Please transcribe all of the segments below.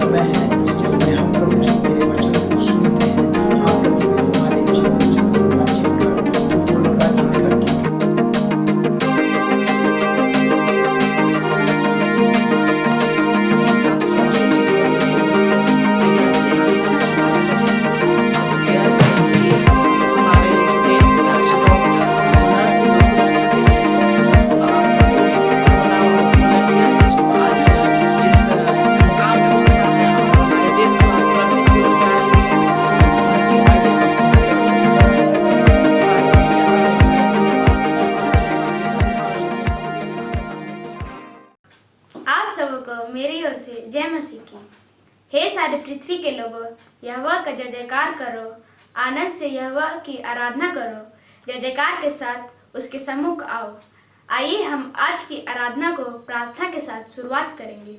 समय है जिसमें हम प्रभु जी तेरे वचन को सुनते हैं। हाँ प्रभु, हमारे जीवन से बातचीत कर, तू धन्यवाद कर क्योंकि आप सबको मेरी ओर से जय मसीह की। हे सारे पृथ्वी के लोगों, यहोवा का जय जयकार करो, आनंद से यहोवा की आराधना करो, जय जयकार के साथ उसके सम्मुख आओ। आइए हम आज की आराधना को प्रार्थना के साथ शुरुआत करेंगे।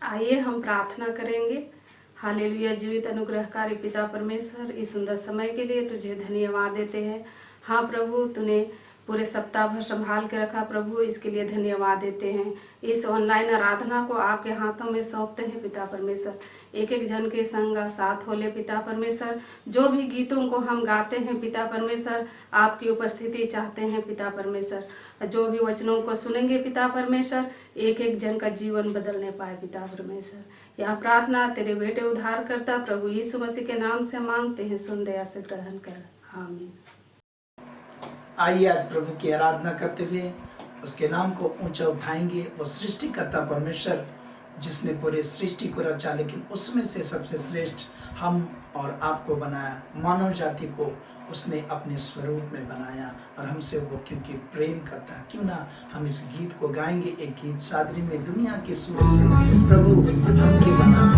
आइए हम प्रार्थना करेंगे। हालेलुया। जीवित अनुग्रहकारी पिता परमेश्वर, इस सुंदर समय के लिए तुझे धन्यवाद देते हैं। हाँ प्रभु, तूने पूरे सप्ताह भर संभाल के रखा प्रभु, इसके लिए धन्यवाद देते हैं। इस ऑनलाइन आराधना को आपके हाथों में सौंपते हैं पिता परमेश्वर। एक एक जन के संग साथ हो ले पिता परमेश्वर। जो भी गीतों को हम गाते हैं पिता परमेश्वर, आपकी उपस्थिति चाहते हैं पिता परमेश्वर। जो भी वचनों को सुनेंगे पिता परमेश्वर, एक एक जन का जीवन बदलने पाए पिता परमेश्वर। यह प्रार्थना तेरे बेटे उद्धारकर्ता प्रभु यीशु मसीह के नाम से मांगते हैं, सुन दया से ग्रहण कर, आमीन। आइए आज प्रभु की आराधना करते हुए उसके नाम को ऊंचा उठाएंगे। वो सृष्टिकर्ता परमेश्वर जिसने पूरे सृष्टि को रचा, लेकिन उसमें से सबसे श्रेष्ठ हम और आपको बनाया, मानव जाति को उसने अपने स्वरूप में बनाया और हमसे वो क्योंकि प्रेम करता है। क्यों ना हम इस गीत को गाएंगे, एक गीत सादरी में दुनिया के सुर से, प्रभु हमके बना।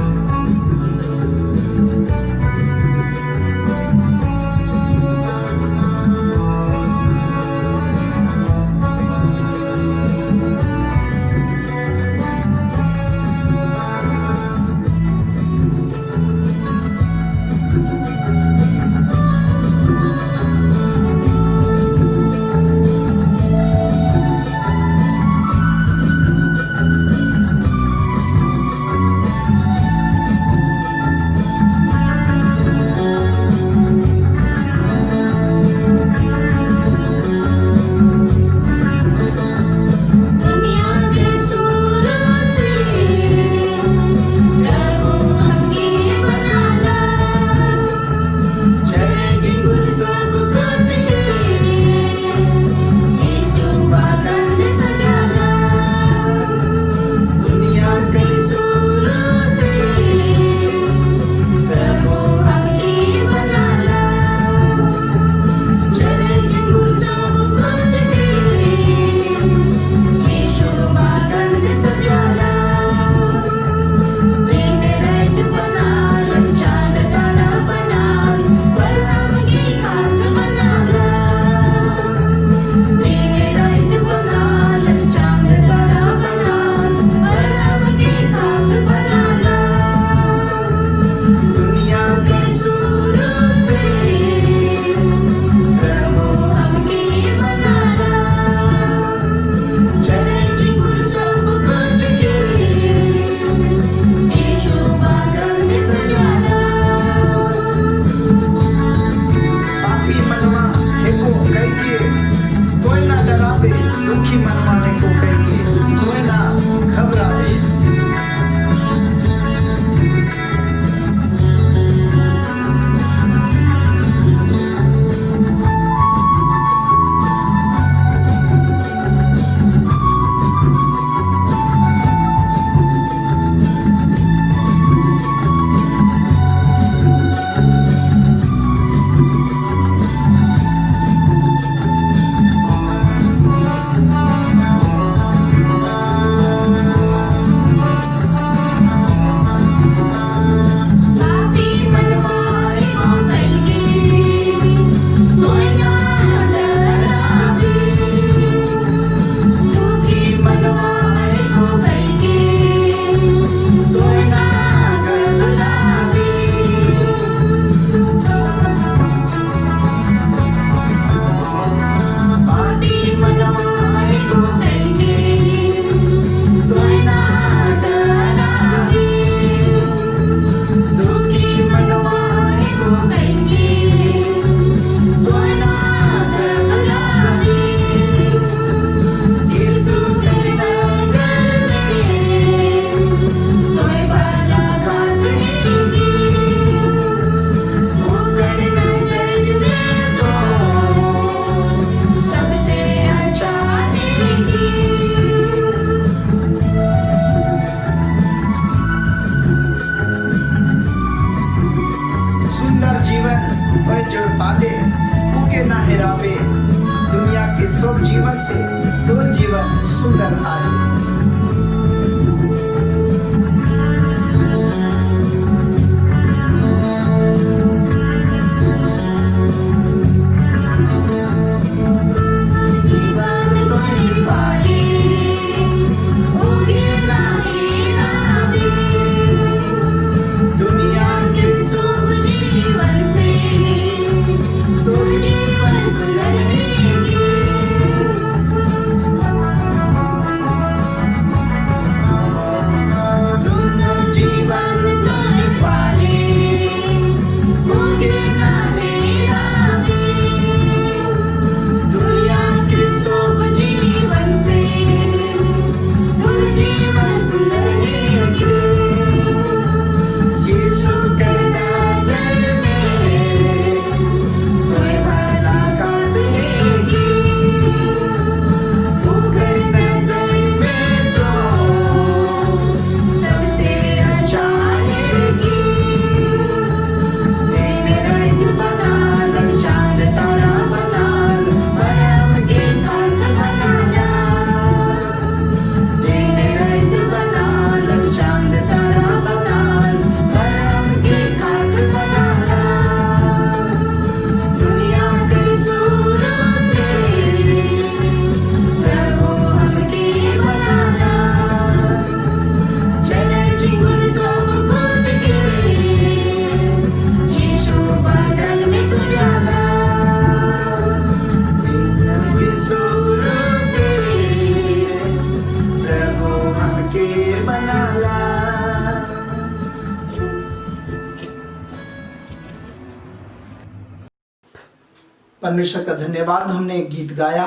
परमेश्वर का धन्यवाद। हमने एक गीत गाया,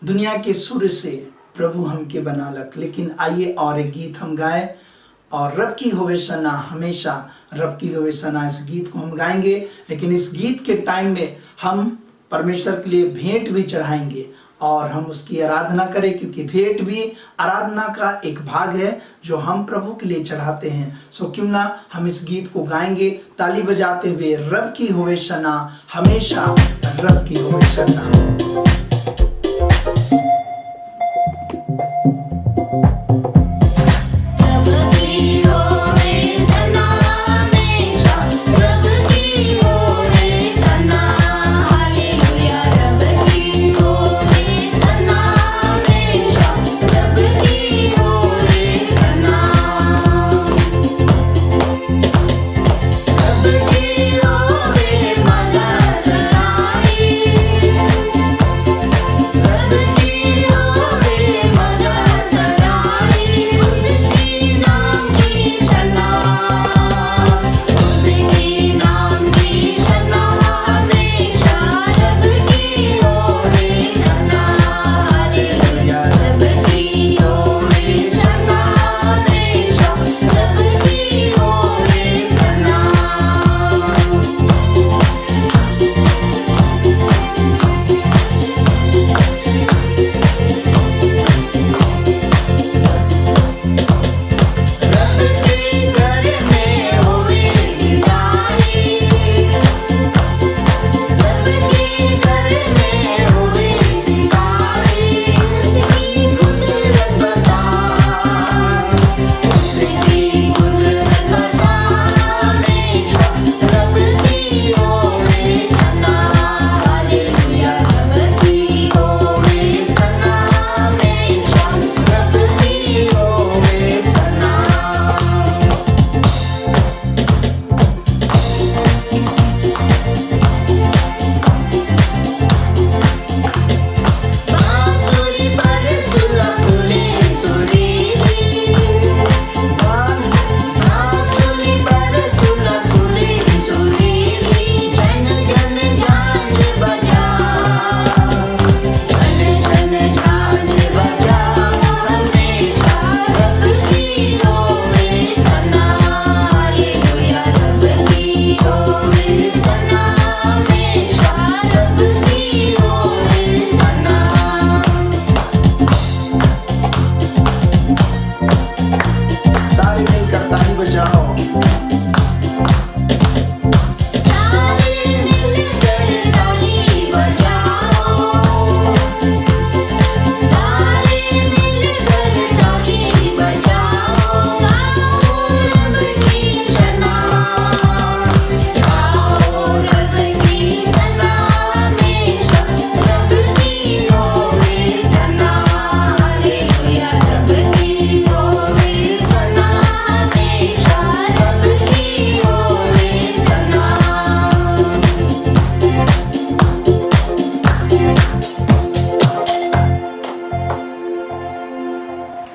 दुनिया के सूर्य से प्रभु हमके बना लक। लेकिन आइए और एक गीत हम गाएं, और रब की होवे सना, हमेशा रब की होवे सना, इस गीत को हम गाएंगे। लेकिन इस गीत के टाइम में हम परमेश्वर के लिए भेंट भी चढ़ाएंगे और हम उसकी आराधना करें, क्योंकि भेंट भी आराधना का एक भाग है जो हम प्रभु के लिए चढ़ाते हैं। सो क्यों ना हम इस गीत को गाएंगे ताली बजाते हुए, रब की होवे सना, हमेशा रब की होवे सना।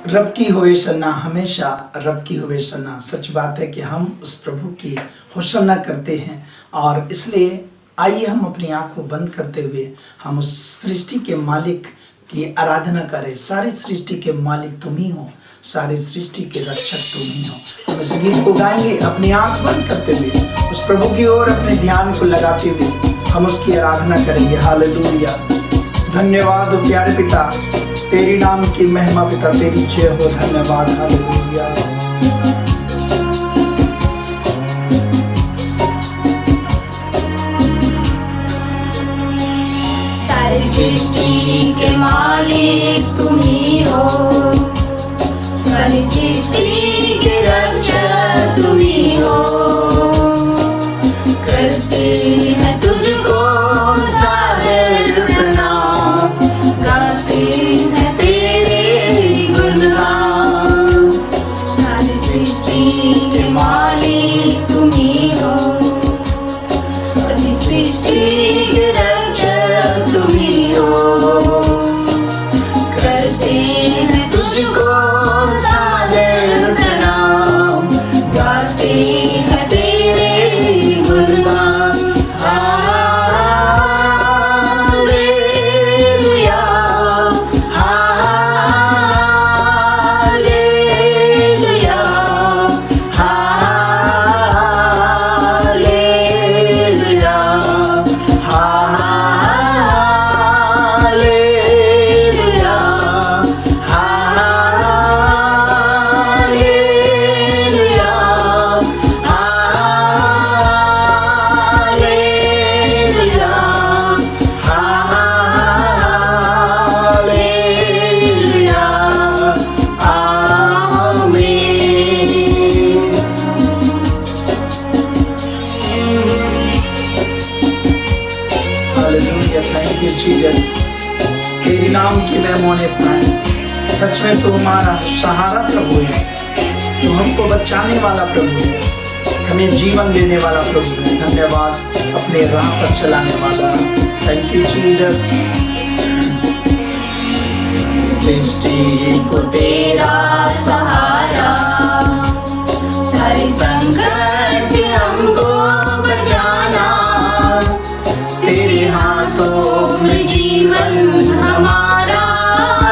रब की होवे सना, हमेशा रब की होवे सना। सच बात है कि हम उस प्रभु की होसन्ना करते हैं, और इसलिए आइए हम अपनी आँख को बंद करते हुए हम उस सृष्टि के मालिक की आराधना करें। सारी सृष्टि के मालिक तुम ही हो, सारी सृष्टि के रक्षक तुम ही हो। हम इस गीत को गाएंगे अपनी आँख बंद करते हुए, उस प्रभु की ओर अपने ध्यान को लगाते हुए हम उसकी आराधना करेंगे। हालेलुया। धन्यवाद हो प्यारे पिता, तेरी नाम की महिमा पिता, तेरी जय हो। धन्यवाद। हालेलुया। सारी सृष्टि के मालिक तुम ही हो, सारी सृष्टि के रक्षक तुम ही हो। करते हैं तुझको सादर प्रणाम, गाते हैं तेरे गुणगान। सारी सृष्टि के मालिक तुम ही हो, सारी सृष्टि के रक्षक तुम ही हो। करते हैं तुझको सादर प्रणाम। सच में तो हमारा सहारा प्रभु है, तो हमको बचाने वाला प्रभु है, हमें जीवन देने वाला प्रभु है। धन्यवाद, अपने राह पर चलाने वाला। Thank you Jesus. सृष्टि को तेरा सहारा, सारे संकट से हमको बचाना, तेरे हाथों में जीवन हमारा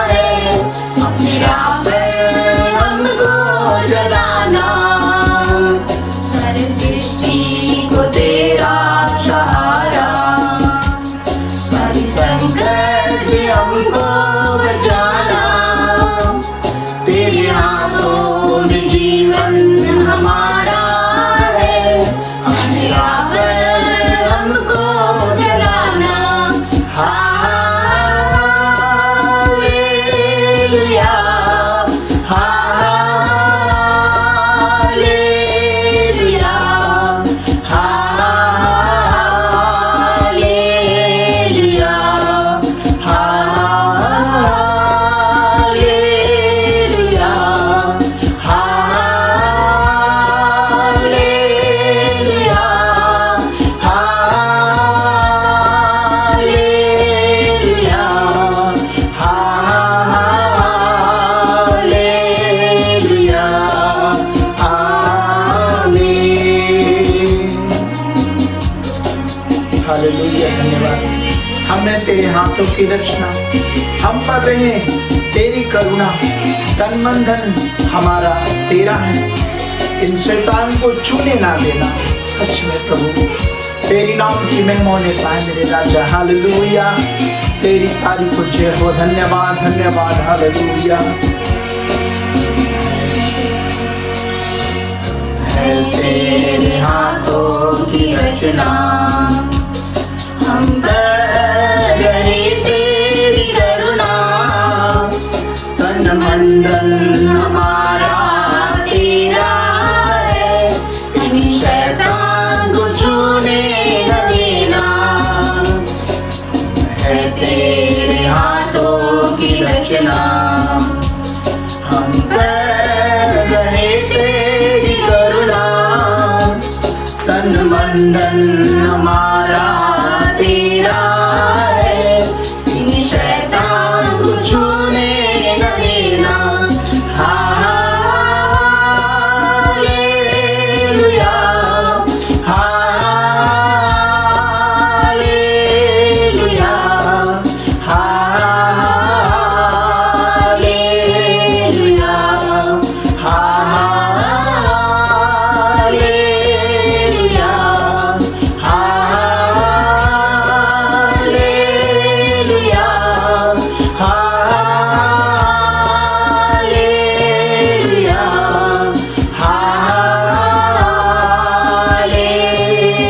है, अपने राह पर हमको चलाना। सारी सृष्टि को तेरा सहारा, सारी संकट से हमको बचाना, तेरे हाथों में जीवन हमारा है, अपने राह पर हमको चलाना। Hallelujah, hallelujah, hallelujah, hallelujah, hallelujah, hallelujah, hallelujah, आमीन। हालेलुया, धन्यवाद। हमें तेरे हाथों की रचना, हम पर रहे तेरी करुणा, तन मन धन हमारा तेरा है, इन शैतान को छूने ना देना। सच में प्रभु तेरी नाम की महिमा होने पाए मेरे राजा। हालेलुया, तेरी तारीफ को जय हो। धन्यवाद, धन्यवाद, हालेलुया। है तेरे हाथों की रचना, हम पर रहे तेरी करुणा, तन मन धन हमारा तेरा है, कभी शैतान को छूने न देना। है तेरे हाथों की रचना, हम पर रहे तेरी करुणा, तन मन धन हमारा तेरा है, इन शैतान को छूने न देना। Hallelujah, hallelujah, hallelujah, hallelujah, hallelujah, hallelujah,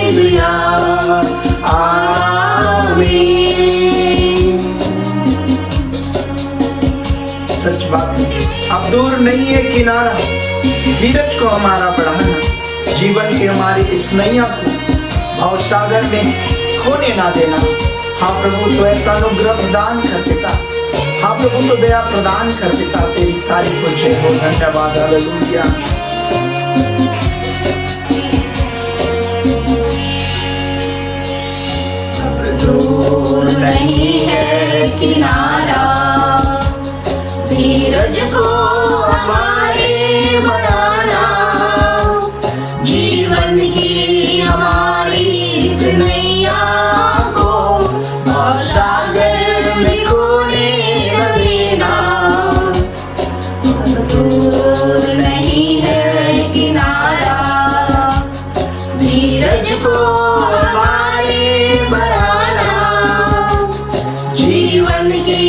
hallelujah, आमीन। सच बात है, अब दूर नहीं है किनारा, धीरज को हमारा बढ़ाना, जीवन की हमारी इस नैया को भाव सागर में खोने ना देना। हाँ प्रभु, तो ऐसा अनुग्रह प्रदान कर पिता। हाँ प्रभु, तो दया प्रदान कर पिता। तेरी तारीफ को जय हो। धन्यवाद, हालेलुया। दूर नहीं है किनारा, धीरज को हमारे बढ़ाना, जीवन की हमारी इस नैया को और सागर में खोने न देना। दूर नहीं है किनारा, धीरज को हमारे बढ़ाना, जीवन की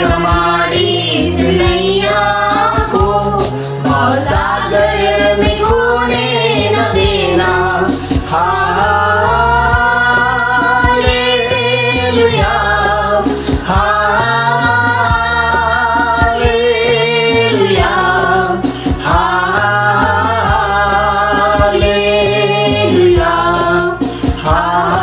हमारी इस नैया को और सागर में खोने न देना। Hallelujah, hallelujah, hallelujah, hallelujah,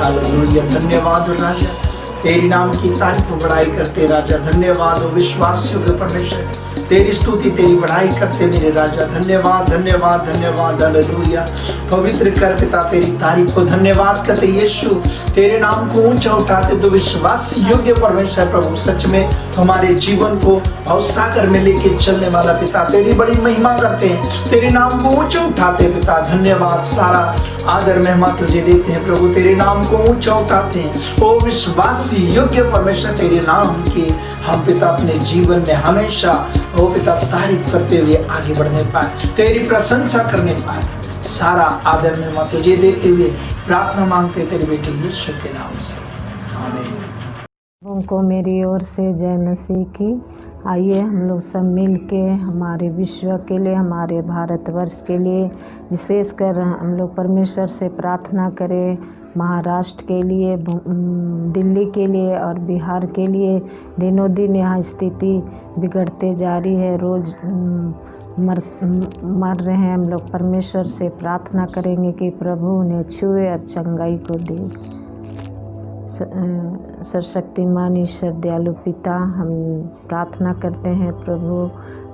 hallelujah. धन्यवाद हो राजा, तेरी नाम की तारीफ बढ़ाई करते राजा। धन्यवाद हो विश्वासियों के परमेश्वर, तेरी स्तुति तेरी बढ़ाई करते मेरे राजा। धन्यवाद धन्यवाद धन्यवाद हालेलुया। पवित्र कर पिता तेरी तारीफ को, धन्यवाद करते यीशु, तेरे नाम को ऊंचा उठाते तो विश्वास योग्य परमेश्वर प्रभु सच में हमारे जीवन को अवसागर में लेके चलने वाला पिता, तेरी बड़ी महिमा करते हैं, तेरे नाम को ऊंचा उठाते पिता। धन्यवाद, सारा आदर महिमा तुझे देते हैं प्रभु, तेरे नाम को ऊंचा उठाते हैं। ओ विश्वास योग्य परमेश्वर, तेरे नाम की हम पिता अपने जीवन में हमेशा ओ पिता तारीफ करते हुए आगे बढ़ने पाए, तेरी प्रशंसा करने पाए। सारा आदर महिमा तुझे देते हुए प्रार्थना मांगते तेरे बेटे यीशु के नाम से, आमीन। उनको मेरी ओर से जय मसीह की। आइए हम लोग सब मिल के हमारे विश्व के लिए, हमारे भारतवर्ष के लिए विशेषकर हम लोग परमेश्वर से प्रार्थना करें। महाराष्ट्र के लिए, दिल्ली के लिए और बिहार के लिए दिनों दिन यहाँ स्थिति बिगड़ते जा रही है, रोज़ मर रहे हैं। हम लोग परमेश्वर से प्रार्थना करेंगे कि प्रभु उन्हें छुए और चंगाई को दे। सर्वशक्तिमान ईश्वर दयालु पिता, हम प्रार्थना करते हैं प्रभु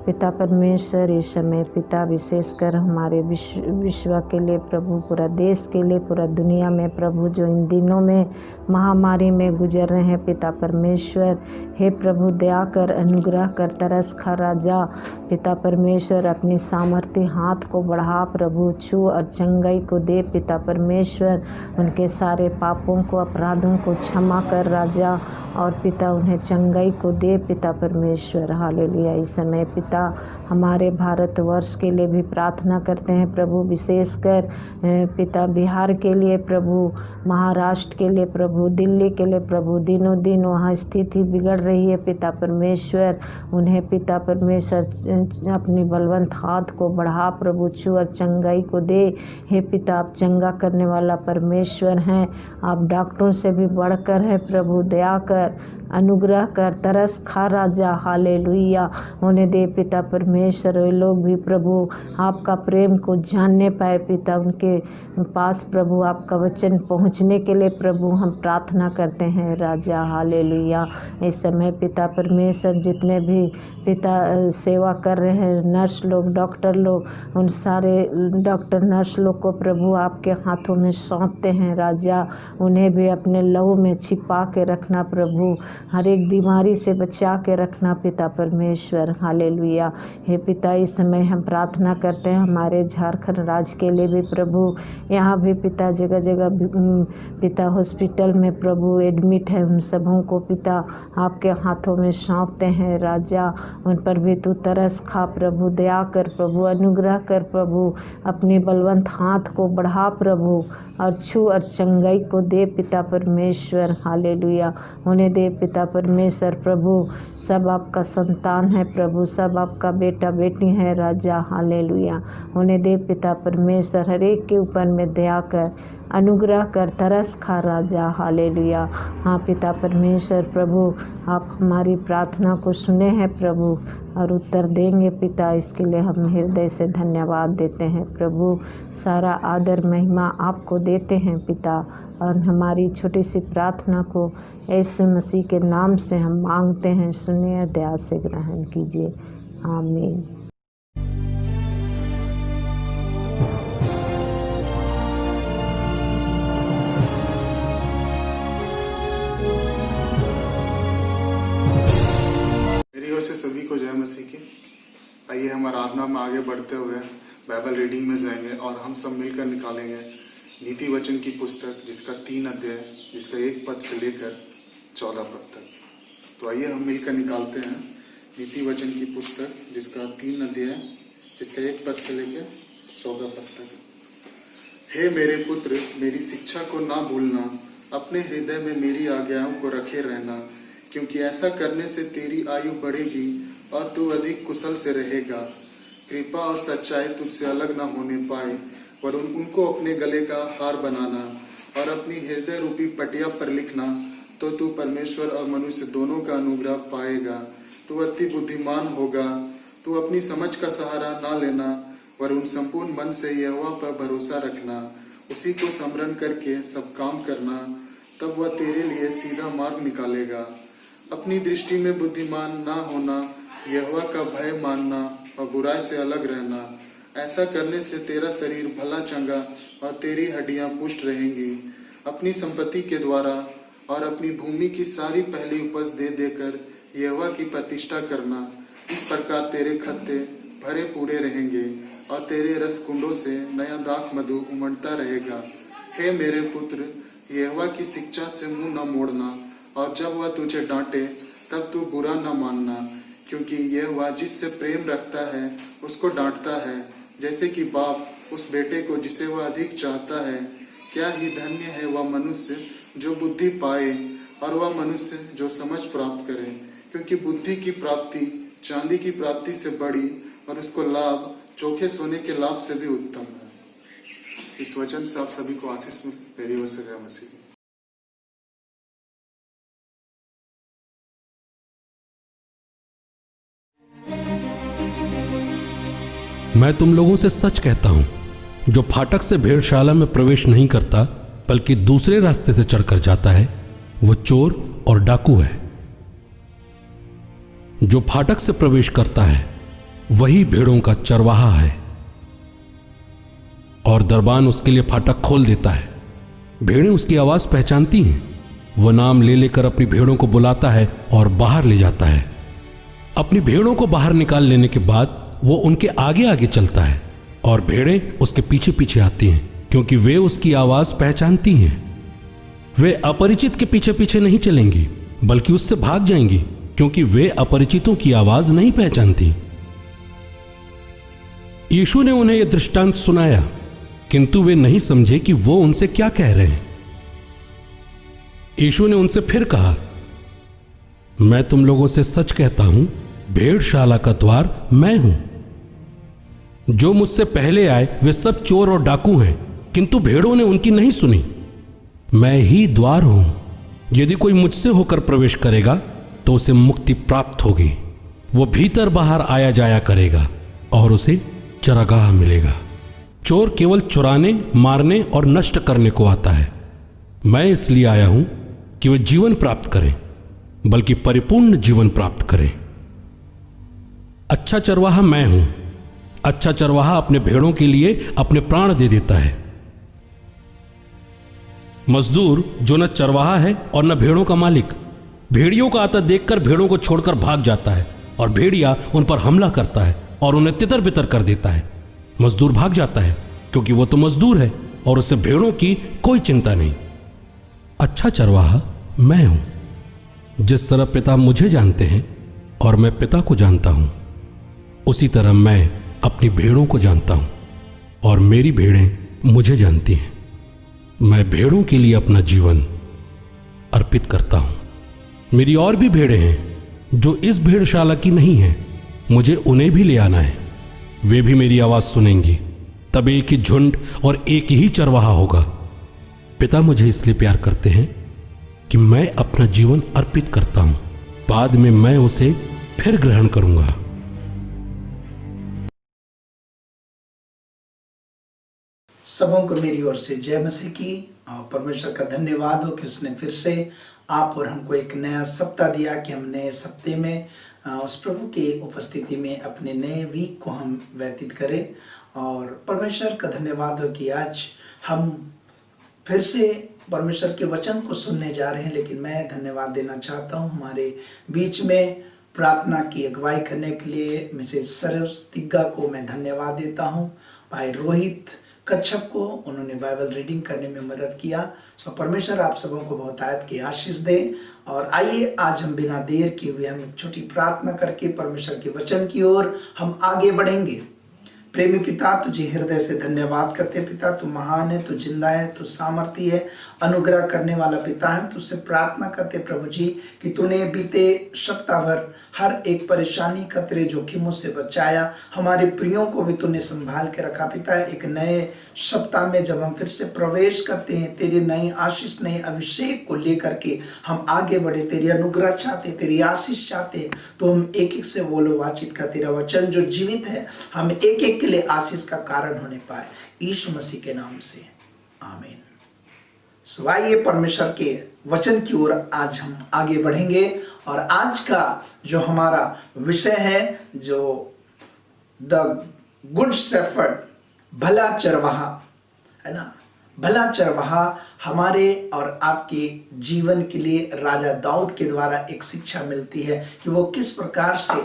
पिता परमेश्वर, इस समय पिता विशेषकर हमारे विश्व के लिए प्रभु, पूरा देश के लिए, पूरा दुनिया में प्रभु जो इन दिनों में महामारी में गुजर रहे हैं पिता परमेश्वर, हे प्रभु दया कर, अनुग्रह कर, तरस खा राजा पिता परमेश्वर, अपनी सामर्थ्य हाथ को बढ़ा प्रभु, छू और चंगाई को दे पिता परमेश्वर, उनके सारे पापों को, अपराधों को क्षमा कर राजा, और पिता उन्हें चंगाई को दे पिता परमेश्वर। हालेलुया। इस समय पिता हमारे भारतवर्ष के लिए भी प्रार्थना करते हैं प्रभु, विशेषकर पिता बिहार के लिए प्रभु, महाराष्ट्र के लिए प्रभु, दिल्ली के लिए प्रभु, दिनों दिन वहाँ स्थिति बिगड़ रही है पिता परमेश्वर, उन्हें पिता परमेश्वर अपनी बलवंत हाथ को बढ़ा प्रभु, छू और चंगाई को दे। हे पिता, आप चंगा करने वाला परमेश्वर हैं, आप डॉक्टरों से भी बढ़कर हैं प्रभु, दया कर, अनुग्रह कर, तरस खा राजा। हालेलुया। उन्हें दे पिता परमेश्वर, वे लोग भी प्रभु आपका प्रेम को जानने पाए पिता, उनके पास प्रभु आपका वचन पहुंचने के लिए प्रभु हम प्रार्थना करते हैं राजा। हालेलुया। इस समय पिता परमेश्वर जितने भी पिता सेवा कर रहे हैं, नर्स लोग, डॉक्टर लोग, उन सारे डॉक्टर नर्स लोग को प्रभु आपके हाथों में सौंपते हैं राजा, उन्हें भी अपने लहू में छिपा के रखना प्रभु, हर एक बीमारी से बचा के रखना पिता परमेश्वर। हालेलुया। हे पिता, इस समय हम प्रार्थना करते हैं हमारे झारखंड राज्य के लिए भी प्रभु, यहाँ भी पिता जगह जगह पिता हॉस्पिटल में प्रभु एडमिट है, उन सबों को पिता आपके हाथों में सौंपते हैं राजा, उन पर भी तू तरस खा प्रभु, दया कर प्रभु, अनुग्रह कर प्रभु, अपने बलवंत हाथ को बढ़ा प्रभु, और छू और चंगाई को दे पिता परमेश्वर। हालेलुया। उन्हें दे पिता परमेश्वर प्रभु, सब आपका संतान है प्रभु, सब आपका बेटा बेटी है राजा। हालेलुया। उन्हें दे पिता परमेश्वर, हर एक के ऊपर में दया कर, अनुग्रह कर, तरस खा राजा। हालेलुया। हाँ पिता परमेश्वर प्रभु, आप हमारी प्रार्थना को सुने हैं प्रभु और उत्तर देंगे पिता, इसके लिए हम हृदय से धन्यवाद देते हैं प्रभु। सारा आदर महिमा आपको देते हैं पिता, और हमारी छोटी सी प्रार्थना को यीशु मसीह के नाम से हम मांगते हैं, सुनिए, दया से ग्रहण कीजिए, आमीन। से सभी को जय मसीह की। आइए हम आराधना में आगे बढ़ते हुए बाइबल रीडिंग में जाएंगे और हम सब मिलकर निकालेंगे नीति वचन की पुस्तक, जिसका 3 अध्याय, जिसका 1 पद से लेकर 14 पद तक। तो आइए हम मिलकर निकालते हैं नीति वचन की पुस्तक, जिसका 3 अध्याय, जिसका 1 पद से लेकर 14 पद तक। हे मेरे पुत्र, मेरी शिक्षा को ना भूलना, अपने हृदय में मेरी आज्ञाओं को रखे रहना, क्योंकि ऐसा करने से तेरी आयु बढ़ेगी और तू अधिक कुशल से रहेगा। कृपा और सच्चाई तुझसे अलग न होने पाए, पर उनको अपने गले का हार बनाना और अपनी हृदय रूपी पटिया पर लिखना, तो तू परमेश्वर और मनुष्य दोनों का अनुग्रह पाएगा। तू अति बुद्धिमान होगा। तू अपनी समझ का सहारा ना लेना, पर उन संपूर्ण मन से यहोवा पर भरोसा रखना। उसी को स्मरण करके सब काम करना, तब वह तेरे लिए सीधा मार्ग निकालेगा। अपनी दृष्टि में बुद्धिमान ना होना, यहोवा का भय मानना और बुराई से अलग रहना। ऐसा करने से तेरा शरीर भला चंगा और तेरी हड्डियां पुष्ट रहेंगी। अपनी संपत्ति के द्वारा और अपनी भूमि की सारी पहली उपज दे देकर यहोवा की प्रतिष्ठा करना। इस प्रकार तेरे खत्ते भरे पूरे रहेंगे और तेरे रस कुंडों से नया दाख मधु उमड़ता रहेगा। हे मेरे पुत्र, यहोवा की शिक्षा से मुंह न मोड़ना, और जब वह तुझे डांटे तब तू बुरा न मानना, क्योंकि यहोवा जिससे प्रेम रखता है उसको डांटता है, जैसे कि बाप उस बेटे को जिसे वह अधिक चाहता है। क्या ही धन्य है वह मनुष्य जो बुद्धि पाए और वह मनुष्य जो समझ प्राप्त करे, क्योंकि बुद्धि की प्राप्ति चांदी की प्राप्ति से बड़ी और उसको लाभ चोखे सोने के लाभ से भी उत्तम है। इस वचन से आप सभी को आशीष मिले। मेरी ओर से जय मसीह। मैं तुम लोगों से सच कहता हूं, जो फाटक से भेड़शाला में प्रवेश नहीं करता बल्कि दूसरे रास्ते से चढ़कर जाता है, वो चोर और डाकू है। जो फाटक से प्रवेश करता है वही भेड़ों का चरवाहा है, और दरबान उसके लिए फाटक खोल देता है। भेड़ें उसकी आवाज पहचानती हैं। वह नाम ले लेकर अपनी भेड़ों को बुलाता है और बाहर ले जाता है। अपनी भेड़ों को बाहर निकाल लेने के बाद वो उनके आगे आगे चलता है, और भेड़ें उसके पीछे पीछे आती हैं, क्योंकि वे उसकी आवाज पहचानती हैं। वे अपरिचित के पीछे पीछे नहीं चलेंगी, बल्कि उससे भाग जाएंगी, क्योंकि वे अपरिचितों की आवाज नहीं पहचानती। यीशु ने उन्हें यह दृष्टांत सुनाया, किंतु वे नहीं समझे कि वो उनसे क्या कह रहे हैं। यीशु ने उनसे फिर कहा, मैं तुम लोगों से सच कहता हूं, भेड़शाला का द्वार मैं हूं। जो मुझसे पहले आए वे सब चोर और डाकू हैं, किंतु भेड़ों ने उनकी नहीं सुनी। मैं ही द्वार हूं। यदि कोई मुझसे होकर प्रवेश करेगा तो उसे मुक्ति प्राप्त होगी। वो भीतर बाहर आया जाया करेगा और उसे चरागाह मिलेगा। चोर केवल चुराने, मारने और नष्ट करने को आता है। मैं इसलिए आया हूं कि वे जीवन प्राप्त करें, बल्कि परिपूर्ण जीवन प्राप्त करें। अच्छा चरवाहा मैं हूं। अच्छा चरवाहा अपने भेड़ों के लिए अपने प्राण दे देता है। मजदूर जो न चरवाहा है और न भेड़ों का मालिक, भेड़ियों का आता देखकर भेड़ों को छोड़कर भाग जाता है, और भेड़िया उन पर हमला करता है और उन्हें तितर बितर कर देता है। मजदूर भाग जाता है, क्योंकि वो तो मजदूर है और उसे भेड़ों की कोई चिंता नहीं। अच्छा चरवाहा मैं हूं। जिस तरह पिता मुझे जानते हैं और मैं पिता को जानता हूं, उसी तरह मैं अपनी भेड़ों को जानता हूं, और मेरी भेड़ें मुझे जानती हैं। मैं भेड़ों के लिए अपना जीवन अर्पित करता हूं। मेरी और भी भेड़ें हैं जो इस भेड़शाला की नहीं हैं। मुझे उन्हें भी ले आना है। वे भी मेरी आवाज सुनेंगी। तब एक ही झुंड और एक ही चरवाहा होगा। पिता मुझे इसलिए प्यार करते हैं कि मैं अपना जीवन अर्पित करता हूं। बाद में मैं उसे फिर ग्रहण करूंगा। सबों को मेरी ओर से जय मसीह की, और परमेश्वर का धन्यवाद हो कि उसने फिर से आप और हमको एक नया सप्ताह दिया कि हम नए सप्ते में उस प्रभु की उपस्थिति में अपने नए वीक को हम व्यतीत करें। और परमेश्वर का धन्यवाद हो कि आज हम फिर से परमेश्वर के वचन को सुनने जा रहे हैं। लेकिन मैं धन्यवाद देना चाहता हूँ हमारे बीच में प्रार्थना की अगुवाई करने के लिए मिसेज सरस्वतिगा को मैं धन्यवाद देता हूँ। भाई रोहित कच्छप को उन्होंने बाइबल रीडिंग करने में मदद किया। तो परमेश्वर आप सबों को बहुत आयत की आशीष दे। और आइए आज हम बिना देर किए हुए हम एक छोटी प्रार्थना करके परमेश्वर के वचन की ओर हम आगे बढ़ेंगे। प्रेमी पिता, तुझे हृदय से धन्यवाद करते पिता। तू महान है, तू जिंदा है, तू सामर्थी है, अनुग्रह करने वाला पिता है। तुझसे प्रार्थना करते प्रभु जी कि तूने बीते सप्ताह भर हर एक परेशानी, खतरे, जोखिमों से बचाया। हमारे प्रियों को भी तूने संभाल के रखा पिता। एक नए सप्ताह में जब हम फिर से प्रवेश करते हैं, तेरे नए आशीष, नए अभिषेक को लेकर के हम आगे बढ़े। तेरी अनुग्रह चाहते, तेरी आशीष चाहते, तो हम एक एक से बोलो बातचीत का तेरा वचन जो जीवित है, हम एक एक के लिए आशीष का कारण होने पाए। यीशु मसीह के नाम से आमीन। सो आइए परमेश्वर के वचन की ओर आज हम आगे बढ़ेंगे और आज का जो हमारा विषय है जो द गुड शेफर्ड, भला चरवाहा है ना। भला चरवाहा हमारे और आपके जीवन के लिए राजा दाऊद के द्वारा एक शिक्षा मिलती है कि वो किस प्रकार से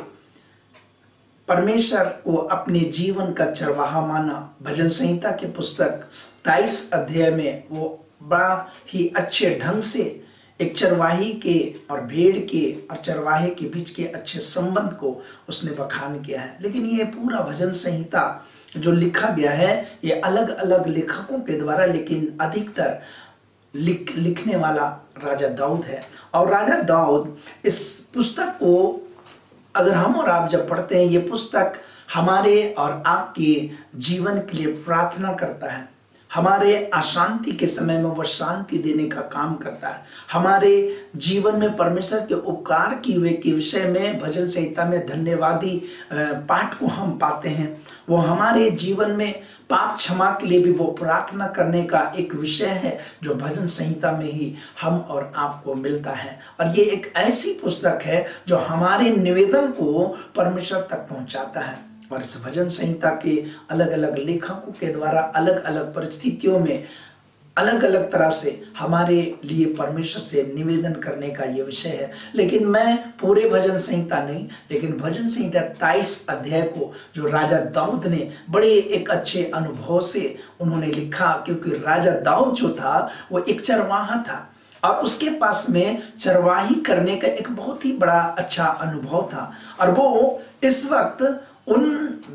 परमेश्वर को अपने जीवन का चरवाहा माना। भजन संहिता के पुस्तक 23 अध्याय में वो बड़ा ही अच्छे ढंग से एक चरवाही के और भेड़ के और चरवाहे के बीच के अच्छे संबंध को उसने बखान किया है। लेकिन ये पूरा भजन संहिता जो लिखा गया है ये अलग अलग लेखकों के द्वारा, लेकिन अधिकतर लिखने वाला राजा दाऊद है। और राजा दाऊद इस पुस्तक को अगर हम और आप जब पढ़ते हैं, ये पुस्तक हमारे और आपके जीवन के लिए प्रार्थना करता है। हमारे अशांति के समय में वह शांति देने का काम करता है। हमारे जीवन में परमेश्वर के उपकार किए हुए के विषय में भजन संहिता में धन्यवादी पाठ को हम पाते हैं। वो हमारे जीवन में पाप क्षमा के लिए भी वो प्रार्थना करने का एक विषय है जो भजन संहिता में ही हम और आपको मिलता है। और ये एक ऐसी पुस्तक है जो हमारे निवेदन को परमेश्वर तक पहुंचाता है। और इस भजन संहिता के अलग अलग लेखकों के द्वारा अलग अलग परिस्थितियों में अलग अलग तरह से हमारे लिए परमेश्वर से निवेदन करने का ये विषय है। लेकिन मैं पूरे भजन संहिता नहीं, लेकिन भजन संहिता 23 अध्याय को जो राजा दाऊद ने बड़े एक अच्छे अनुभव से उन्होंने लिखा, क्योंकि राजा दाऊद जो था वो एक चरवाहा था और उसके पास में चरवाही करने का एक बहुत ही बड़ा अच्छा अनुभव था। और वो इस वक्त उन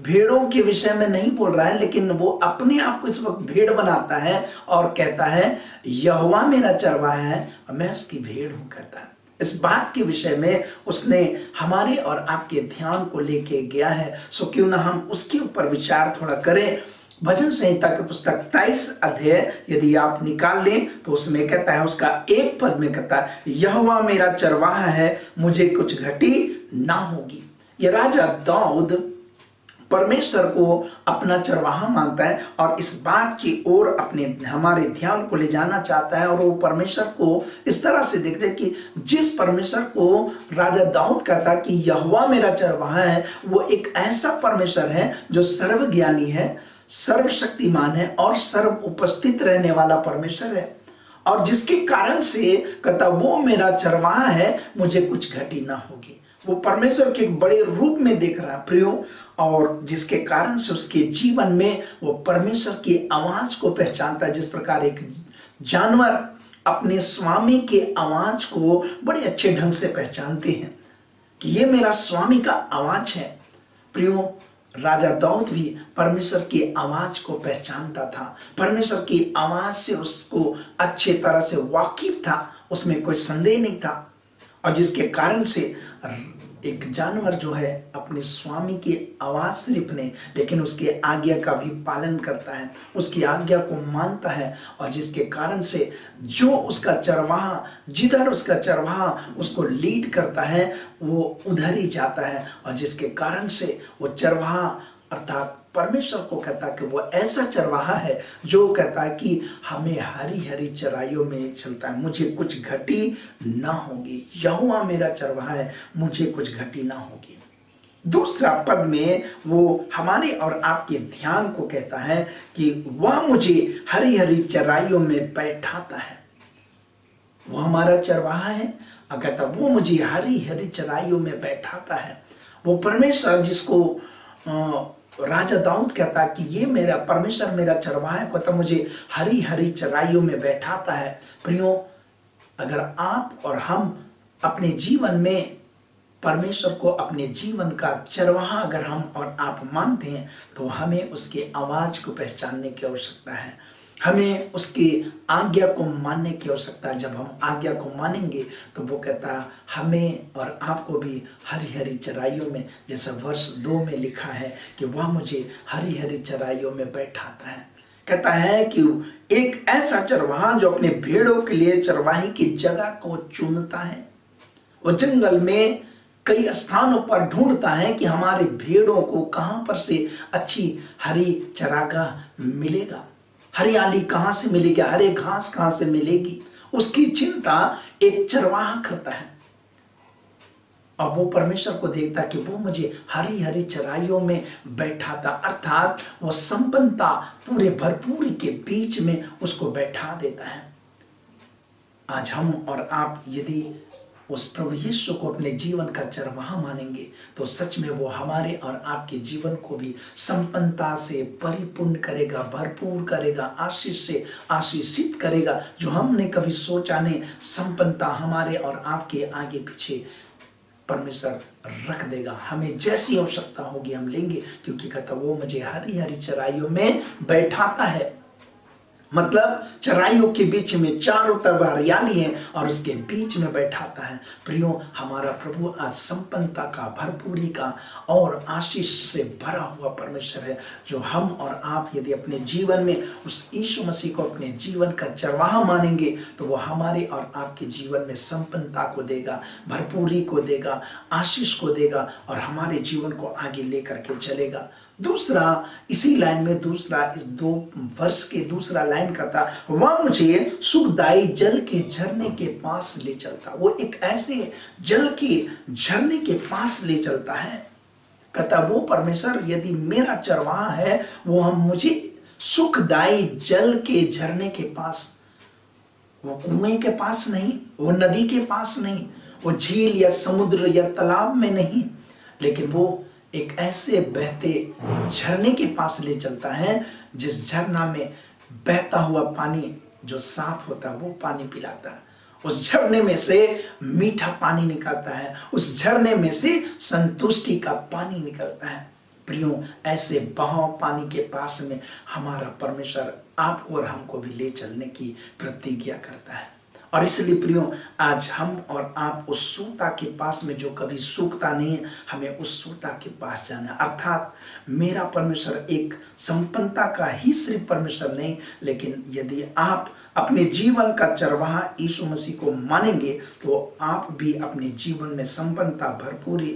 भेड़ों के विषय में नहीं बोल रहा है, लेकिन वो अपने आप को इस वक्त भेड़ बनाता है और कहता है यहोवा मेरा चरवाहा है और मैं उसकी भेड़ हूं कहता है। इस बात के विषय में उसने हमारे और आपके ध्यान को लेके गया है। सो क्यों ना हम उसके ऊपर विचार थोड़ा करें। भजन संहिता के पुस्तक 23 अध्याय यदि आप निकाल लें तो उसमें कहता है, उसका एक पद में कहता है यहोवा मेरा चरवाहा है, मुझे कुछ घटी ना होगी। ये राजा दाऊद परमेश्वर को अपना चरवाहा मानता है और इस बात की ओर अपने हमारे ध्यान को ले जाना चाहता है। और वो परमेश्वर को इस तरह से देखते हैं कि जिस परमेश्वर को राजा दाऊद कहता कि यहोवा मेरा चरवाहा है, वो एक ऐसा परमेश्वर है जो सर्वज्ञानी है, सर्वशक्तिमान है और सर्व उपस्थित रहने वाला परमेश्वर है। और जिसके कारण से कहता वो मेरा चरवाहा है, मुझे कुछ घटी ना होगी। वो परमेश्वर के एक बड़े रूप में देख रहा है प्रियो, और जिसके कारण से उसके जीवन में वो परमेश्वर की आवाज को पहचानता है। जिस प्रकार एक जानवर अपने स्वामी के आवाज को बड़े अच्छे ढंग से पहचानते हैं कि ये मेरा स्वामी का आवाज है। प्रियो, राजा दाऊद भी परमेश्वर की आवाज को पहचानता था। परमेश्वर की आवाज से उसको अच्छे तरह से वाकिफ था, उसमें कोई संदेह नहीं था। और जिसके कारण से एक जानवर जो है अपने स्वामी की आवाज सिर्फ नहीं, लेकिन उसकी आज्ञा का भी पालन करता है, उसकी आज्ञा को मानता है। और जिसके कारण से जो उसका चरवाहा, जिधर उसका चरवाहा उसको लीड करता है वो उधर ही जाता है। और जिसके कारण से वो चरवाहा अर्थात परमेश्वर को कहता कि वो ऐसा चरवाहा है जो कहता है कि हमें हरी हरी चराइयों में चलता है, मुझे कुछ घटी ना होगी। यहोवा मेरा चरवाहा है, मुझे कुछ घटी ना होगी। दूसरा पद में वो हमारे और आपके ध्यान को कहता है कि वह मुझे हरी हरी चराइयों में बैठाता है। वो हमारा चरवाहा है और कहता वो मुझे हरी हरी चराइयों में बैठाता है। वो परमेश्वर जिसको राजा दाऊद कहता कि ये मेरा परमेश्वर मेरा चरवाहा है, कहता मुझे हरी हरी चराइयों में बैठाता है। प्रियो, अगर आप और हम अपने जीवन में परमेश्वर को अपने जीवन का चरवाहा अगर हम और आप मानते हैं तो हमें उसकी आवाज को पहचानने की आवश्यकता है, हमें उसकी आज्ञा को मानने की आवश्यकता है। जब हम आज्ञा को मानेंगे तो वो कहता हमें और आपको भी हरी हरी चराइयों में, जैसा वर्ष 2 में लिखा है कि वह मुझे हरी हरी चराइयों में बैठाता है। कहता है कि एक ऐसा चरवाहा जो अपने भेड़ों के लिए चरवाही की जगह को चुनता है। वो जंगल में कई स्थानों पर ढूंढता है कि हमारे भेड़ों को कहां पर से अच्छी हरी चरागाह मिलेगा। हरियाली कहाँ से मिलेगी, हरे घास कहाँ से मिलेगी, उसकी चिंता एक चरवाहा करता है। और वो परमेश्वर को देखता कि वो मुझे हरी हरी चराइयों में बैठाता, अर्थात वो संपन्नता पूरे भरपूरी के बीच में उसको बैठा देता है। आज हम और आप यदि उस प्रभु यीशु को अपने जीवन का चरवाहा मानेंगे तो सच में वो हमारे और आपके जीवन को भी संपन्नता से परिपूर्ण करेगा, भरपूर करेगा, आशीष से आशीषित करेगा। जो हमने कभी सोचा नहीं, संपन्नता हमारे और आपके आगे पीछे परमेश्वर रख देगा। हमें जैसी आवश्यकता होगी हम लेंगे, क्योंकि कहता वो मुझे हरी हरी चराइयों में बैठाता है। मतलब चराइयों के बीच में चारों तरफ हरियाली है और उसके बीच में बैठाता है। प्रियो, हमारा प्रभु आज संपन्नता का, भरपूरी का और आशीष से भरा हुआ परमेश्वर है, जो हम और आप यदि अपने जीवन में उस यीशु मसीह को अपने जीवन का चरवाहा मानेंगे तो वो हमारे और आपके जीवन में संपन्नता को देगा, भरपूरी को देगा, आशीष को देगा और हमारे जीवन को आगे लेकर के चलेगा। दूसरा, इसी लाइन में दूसरा, इस 2 वर्ष के दूसरा लाइन का था, वह मुझे सुखदायी जल के झरने के पास ले चलता। वो एक ऐसे जल के झरने के पास ले चलता है। कहता वो परमेश्वर यदि मेरा चरवाहा है, वो हम मुझे सुखदायी जल के झरने के पास, वो कुएं के पास नहीं, वो नदी के पास नहीं, वो झील या समुद्र या तालाब में नहीं, लेकिन वो एक ऐसे बहते झरने के पास ले चलता है जिस झरना में बहता हुआ पानी जो साफ होता है वो पानी पिलाता है। उस झरने में से मीठा पानी निकलता है, उस झरने में से संतुष्टि का पानी निकलता है। प्रियो, ऐसे बहाव पानी के पास में हमारा परमेश्वर आपको और हमको भी ले चलने की प्रतिज्ञा करता है। और इसलिए प्रियो, आज हम और आप उस सूता के पास में जो कभी सूखता नहीं है, हमें उस सूता के पास जाना है। अर्थात मेरा परमेश्वर एक संपन्नता का ही सिर्फ परमेश्वर नहीं, लेकिन यदि आप अपने जीवन का चरवाहा यीशु मसीह को मानेंगे तो आप भी अपने जीवन में संपन्नता, भरपूरी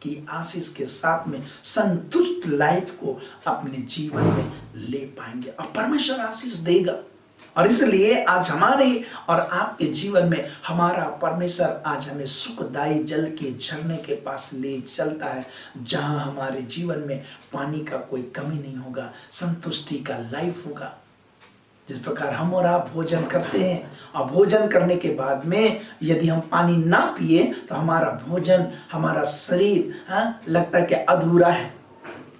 की आशीष के साथ में संतुष्ट लाइफ को अपने जीवन में ले पाएंगे और परमेश्वर आशीष देगा। और इसलिए आज हमारे और आपके जीवन में हमारा परमेश्वर आज हमें सुखदायी जल के झरने के पास ले चलता है, जहां हमारे जीवन में पानी का कोई कमी नहीं होगा, संतुष्टि का लाइफ होगा। जिस प्रकार हम और आप भोजन करते हैं और भोजन करने के बाद में यदि हम पानी ना पिए तो हमारा भोजन, हमारा शरीर लगता है कि अधूरा है।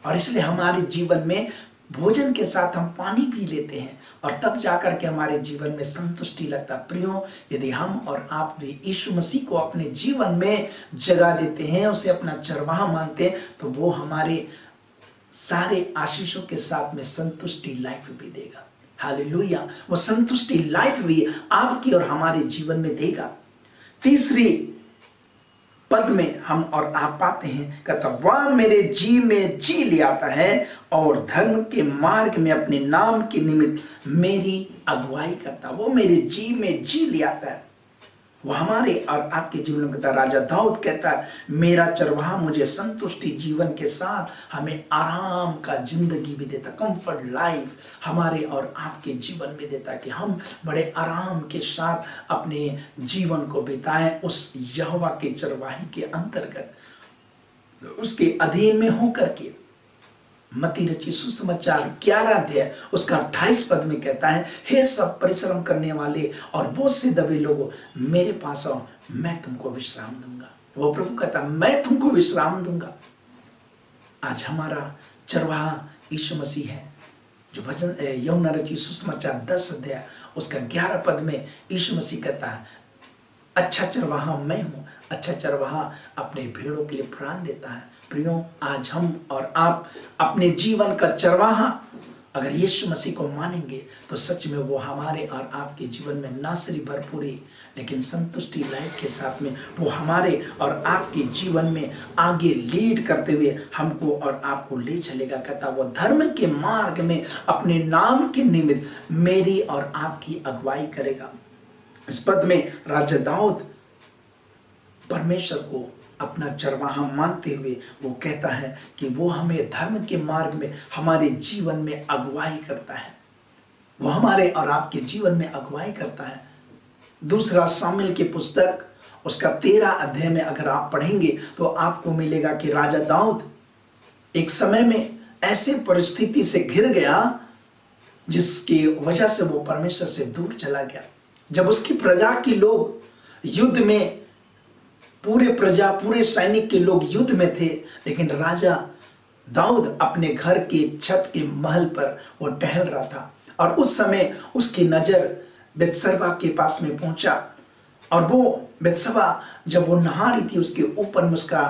और इसलिए हमारे जीवन में भोजन के साथ हम पानी पी लेते हैं और तब जाकर के हमारे जीवन में संतुष्टि लगता। प्रियो, यदि हम और आप भी यीशु मसीह को अपने जीवन में जगह देते हैं, उसे अपना चरवाहा मानते हैं, तो वो हमारे सारे आशीषों के साथ में संतुष्टि लाइफ भी देगा। हालेलुया, वो संतुष्टि लाइफ भी आपकी और हमारे जीवन में देगा। तीसरी पद में हम और आप पाते हैं, कहता वह मेरे जी में जी ले आता है और धर्म के मार्ग में अपने नाम के निमित्त मेरी अगुवाई करता। वो मेरे जी में जी ले आता है, वो हमारे और आपके जीवन में कहता। राजा दाऊद कहता है, मेरा चरवाहा मुझे संतुष्टि जीवन के साथ हमें आराम का जिंदगी भी देता, कंफर्ट लाइफ हमारे और आपके जीवन में देता, कि हम बड़े आराम के साथ अपने जीवन को बिताएं उस यहोवा के चरवाहे के अंतर्गत, उसके अधीन में होकर के। मत्ती रची सुसमाचार 11 अध्याय उसका 28 पद में कहता है, हे सब परिश्रम करने वाले और बोझ से दबे लोगों, मेरे पास आओ, मैं तुमको विश्राम दूंगा। वो प्रभु कहता, मैं तुमको विश्राम दूंगा। आज हमारा चरवाहा यीशु मसीह है, जो भजन यूहन्ना रची सुसमाचार 10 अध्याय उसका 11 पद में यीशु मसीह कहता है, अच्छा चरवाहा मैं हूँ, अच्छा चरवाहा अपने भेड़ों के लिए प्राण देता है। प्रियो, आज हम और आप अपने जीवन का चरवाहा अगर यीशु मसीह को मानेंगे तो सच में वो हमारे और आपके जीवन में ना सिर्फ भरपूरी लेकिन संतुष्टि लाइफ के साथ में वो हमारे और आपके जीवन में आगे लीड करते हुए हमको और आपको ले चलेगा। कहता वो धर्म के मार्ग में अपने नाम के निमित्त मेरी और आपकी अगुवाई करेगा। इस पद में राजा दाऊद परमेश्वर को अपना चरवाहा मानते हुए वो कहता है कि वो हमें धर्म के मार्ग में हमारे जीवन में अगुवाई करता है। वो हमारे और आपके जीवन में अगुवाई करता है। दूसरा शामिल की पुस्तक उसका 13 अध्याय में अगर आप पढ़ेंगे तो आपको मिलेगा कि राजा दाऊद एक समय में ऐसे परिस्थिति से घिर गया जिसकी वजह से वो परमेश्वर से दूर चला गया। जब उसकी प्रजा के लोग युद्ध में, पूरे सैनिक के लोग युद्ध में थे, लेकिन राजा दाऊद अपने घर के छत के महल पर वो टहल रहा था और उस समय उसकी नजर बेतसबा के पास में पहुंचा और वो बेतसबा जब वो नहा रही थी उसके ऊपर में उसका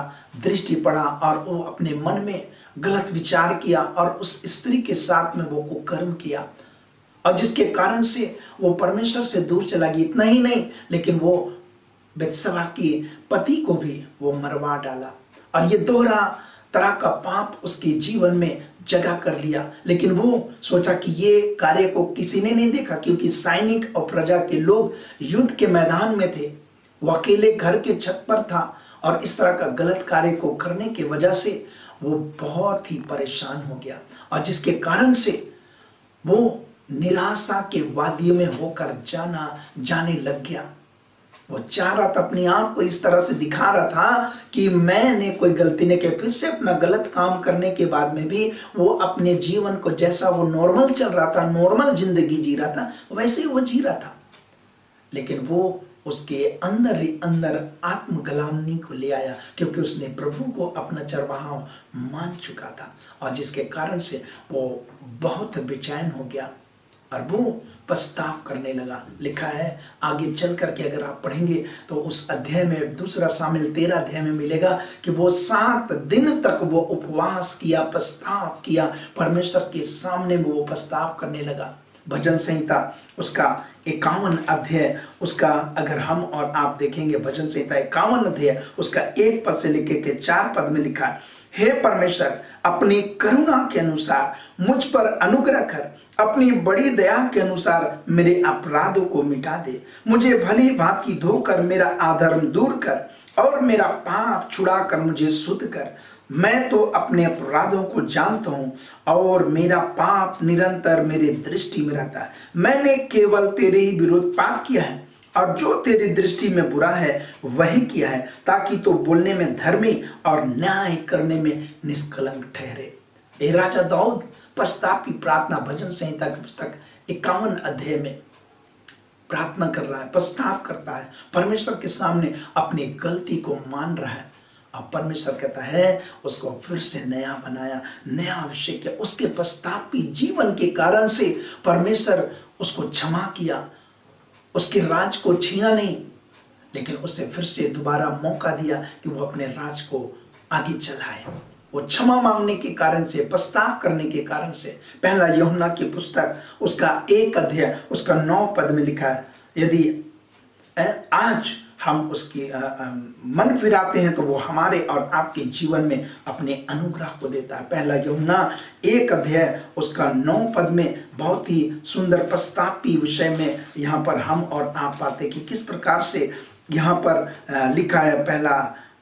दृष्टि पड़ा और वो अपने मन में गलत विचार किया और उस स्त्री के साथ में वो कुकर्म किया और जिसके कारण से वो परमेश्वर से दूर चला गया। इतना ही नहीं, लेकिन वो बेतसबा के पति को भी वो मरवा डाला और ये दोहरा तरह का पाप उसके जीवन में जगह कर लिया। लेकिन वो सोचा कि ये कार्य को किसी ने नहीं देखा, क्योंकि सैनिक और प्रजा के लोग युद्ध के मैदान में थे, वो अकेले घर के छत पर था और इस तरह का गलत कार्य को करने की वजह से वो बहुत ही परेशान हो गया और जिसके कारण से वो निराशा के वादियों में होकर जाने लग गया। वो चाह रहा था, अपने आप को इस तरह से दिखा रहा था कि मैंने कोई गलती नहीं की। फिर से अपना गलत काम करने के बाद में भी वो अपने जीवन को जैसा वो नॉर्मल चल रहा था, नॉर्मल जिंदगी जी रहा था, वैसे ही वो जी रहा था। लेकिन वो उसके अंदर ही अंदर आत्मगलानी को ले आया, क्योंकि उसने प्रभु को अपना चरवाहा मान चुका था और जिसके कारण से वो बहुत बेचैन हो गया और वो पछताव करने लगा। लिखा है आगे चल करके अगर आप पढ़ेंगे तो उस अध्याय में, दूसरा शामिल 13 अध्याय में मिलेगा कि वो 7 दिन तक वो उपवास किया, पछताव किया, परमेश्वर के सामने में वो पछताव करने लगा। भजन संहिता उसका 51 अध्याय, उसका अगर हम और आप देखेंगे, भजन संहिता 51 अध्याय उसका 1 पद से लेकर के 4 पद में लिखा है, हे परमेश्वर अपनी करुणा के अनुसार मुझ पर अनुग्रह कर, अपनी बड़ी दया के अनुसार मेरे अपराधों को मिटा दे, मुझे भली भांति धोकर मेरा अधर्म दूर कर और मेरा पाप छुड़ा कर मुझे शुद्ध कर। मैं तो अपने अपराधों को जानता हूँ और मेरा पाप निरंतर मेरे दृष्टि में रहता है। मैंने केवल तेरे ही विरुद्ध पाप किया है और जो तेरी दृष्टि में बुरा है वही किया है, ताकि तो बोलने में धर्मी और न्याय करने में निष्कलंक ठहरे। ए राजा दाऊद पछतापी प्रार्थना भजन संहिता की पुस्तक 51 अध्याय में प्रार्थना कर रहा है, पछताव करता है, परमेश्वर के सामने अपनी गलती को मान रहा है। अब परमेश्वर कहता है उसको फिर से नया बनाया, नया अभिषेक किया। उसके पछतापी जीवन के कारण से परमेश्वर उसको क्षमा किया, उसके राज को छीना नहीं, लेकिन उसे फिर से दोबारा मौका दिया कि वो अपने राज को आगे चलाए। वो क्षमा मांगने के कारण से, पछताव करने के कारण से। पहला यूहन्ना की पुस्तक उसका 1 अध्याय उसका 9 पद में लिखा है, यदि आज हम उसकी मन फिराते हैं तो वो हमारे और आपके जीवन में अपने अनुग्रह को देता है। पहला यूहन्ना 1 अध्याय उसका 9 पद में बहुत ही सुंदर पछतापी विषय में यहाँ पर हम और आप पाते कि किस प्रकार से यहाँ पर लिखा है। पहला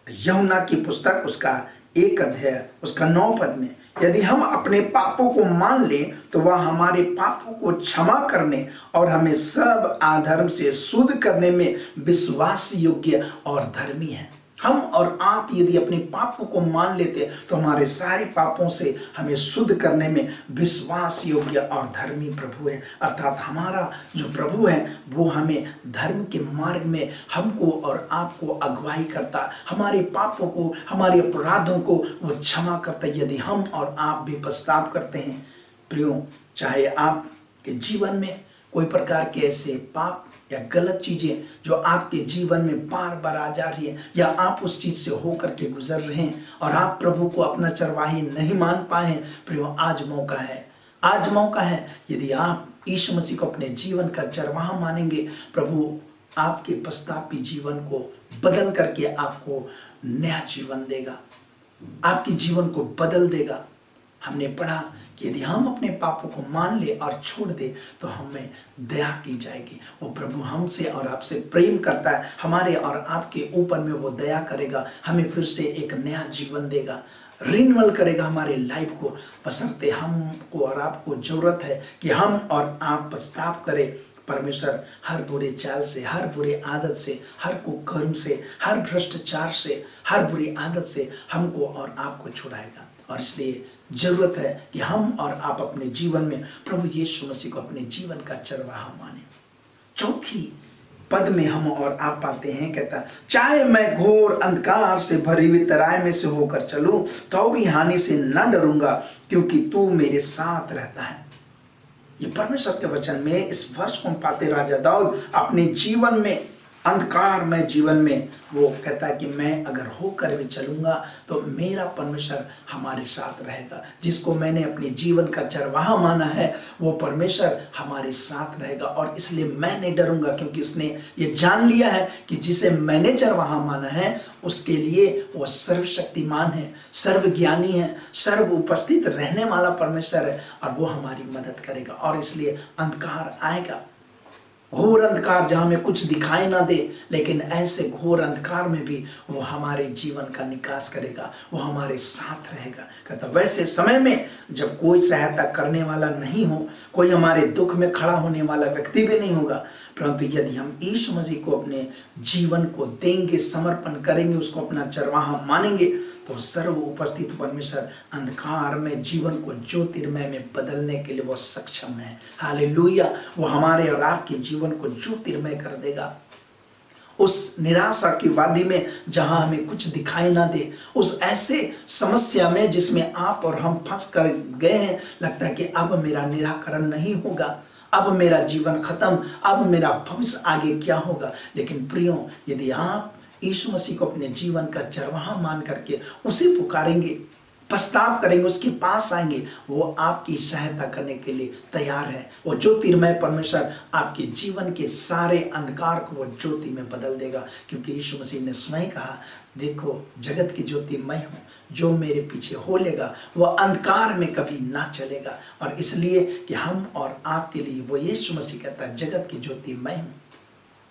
यूहन्ना की पुस्तक उसका 1 अध्याय उसका 9 पद में, यदि हम अपने पापों को मान लें तो वह हमारे पापों को क्षमा करने और हमें सब अधर्म से शुद्ध करने में विश्वास योग्य और धर्मी है। हम और आप यदि अपने पापों को मान लेते तो हमारे सारे पापों से हमें शुद्ध करने में विश्वास योग्य और धर्मी प्रभु है। अर्थात हमारा जो प्रभु है वो हमें धर्म के मार्ग में हमको और आपको अगुवाई करता, हमारे पापों को, हमारे अपराधों को वो क्षमा करता यदि हम और आप भी पछताव करते हैं। प्रियो, चाहे आपके जीवन में कोई प्रकार के ऐसे पाप या गलत चीजें जो आपके जीवन में बार बार आ जा रही है या आप उस चीज से होकर के गुजर रहे हैं और आप प्रभु को अपना चरवाही नहीं मान पाए हैं, प्रियो आज मौका है, आज मौका है। यदि आप यीशु मसीह को अपने जीवन का चरवाहा मानेंगे, प्रभु आपके पछतापी जीवन को बदल करके आपको नया जीवन देगा, आपके जीवन को बदल देगा। हमने पढ़ा कि यदि हम अपने पापों को मान ले और छोड़ दे तो हमें दया की जाएगी। वो प्रभु हमसे और आपसे प्रेम करता है, हमारे और आपके ऊपर में वो दया करेगा, हमें फिर से एक नया जीवन देगा। रिन्यूअल करेगा हमारे लाइफ को, बशर्ते हमको और आपको जरूरत है कि हम और आप पछताव करें। परमेश्वर हर बुरे चाल से, हर बुरे आदत से, हर कुकर्म से, हर भ्रष्टाचार से, हर बुरी आदत से हमको और आपको छुड़ाएगा। और इसलिए जरूरत है कि हम और आप अपने जीवन में प्रभु यीशु मसीह को अपने जीवन का चरवाहा माने। चौथी पद में हम और आप पाते हैं, कहता चाहे मैं घोर अंधकार से भरी हुई तराई में से होकर चलूं तो भी हानि से न डरूंगा, क्योंकि तू मेरे साथ रहता है। ये परमेश्वर के वचन में इस वर्ष को हम पाते, राजा दाऊद अपने जीवन में, अंधकार में जीवन में, वो कहता है कि मैं अगर होकर भी चलूंगा तो मेरा परमेश्वर हमारे साथ रहेगा। जिसको मैंने अपने जीवन का चरवाहा माना है वो परमेश्वर हमारे साथ रहेगा। और इसलिए मैं नहीं डरूंगा, क्योंकि उसने ये जान लिया है कि जिसे मैंने चरवाहा माना है उसके लिए वो सर्वशक्तिमान है, सर्वज्ञानी है, सर्व उपस्थित रहने वाला परमेश्वर है और वो हमारी मदद करेगा। और इसलिए अंधकार आएगा, घोर अंधकार जहाँ में कुछ दिखाई ना दे, लेकिन ऐसे घोर अंधकार में भी वो हमारे जीवन का निकास करेगा, वो हमारे साथ रहेगा। कहता वैसे समय में जब कोई सहायता करने वाला नहीं हो, कोई हमारे दुख में खड़ा होने वाला व्यक्ति भी नहीं होगा, परंतु यदि हम यीशु मसीह को अपने जीवन को देंगे, समर्पण करेंगे, उसको अपना चरवाहा मानेंगे, तो सर्व उपस्थित परमेश्वर अंधकार में जीवन को ज्योतिर्मय में बदलने के लिए वो सक्षम है। हालेलुया। वो हमारे और आपके जीवन को ज्योतिर्मय कर देगा। उस निराशा की वादी में जहां हमें कुछ दिखाई ना दे, उस ऐसे समस्या में जिसमें आप और हम फंस कर गए हैं, लगता है कि अब मेरा निराकरण नहीं होगा, अब मेरा जीवन खत्म, अब मेरा भविष्य आगे क्या होगा। लेकिन प्रियो, यदि आप यीशु मसीह को अपने जीवन का चरवाहा मान करके उसे पुकारेंगे, पछताव करेंगे, उसके पास आएंगे, वो आपकी सहायता करने के लिए तैयार है। वो ज्योतिर्मय परमेश्वर आपके जीवन के सारे अंधकार को वो ज्योति में बदल देगा, क्योंकि यीशु मसीह ने स्वयं कहा, देखो जगत की ज्योति मैं हूँ, जो मेरे पीछे हो लेगा वो अंधकार में कभी ना चलेगा। और इसलिए कि हम और आपके लिए वो यीशु मसीह कहता है, जगत की ज्योति मैं हूँ।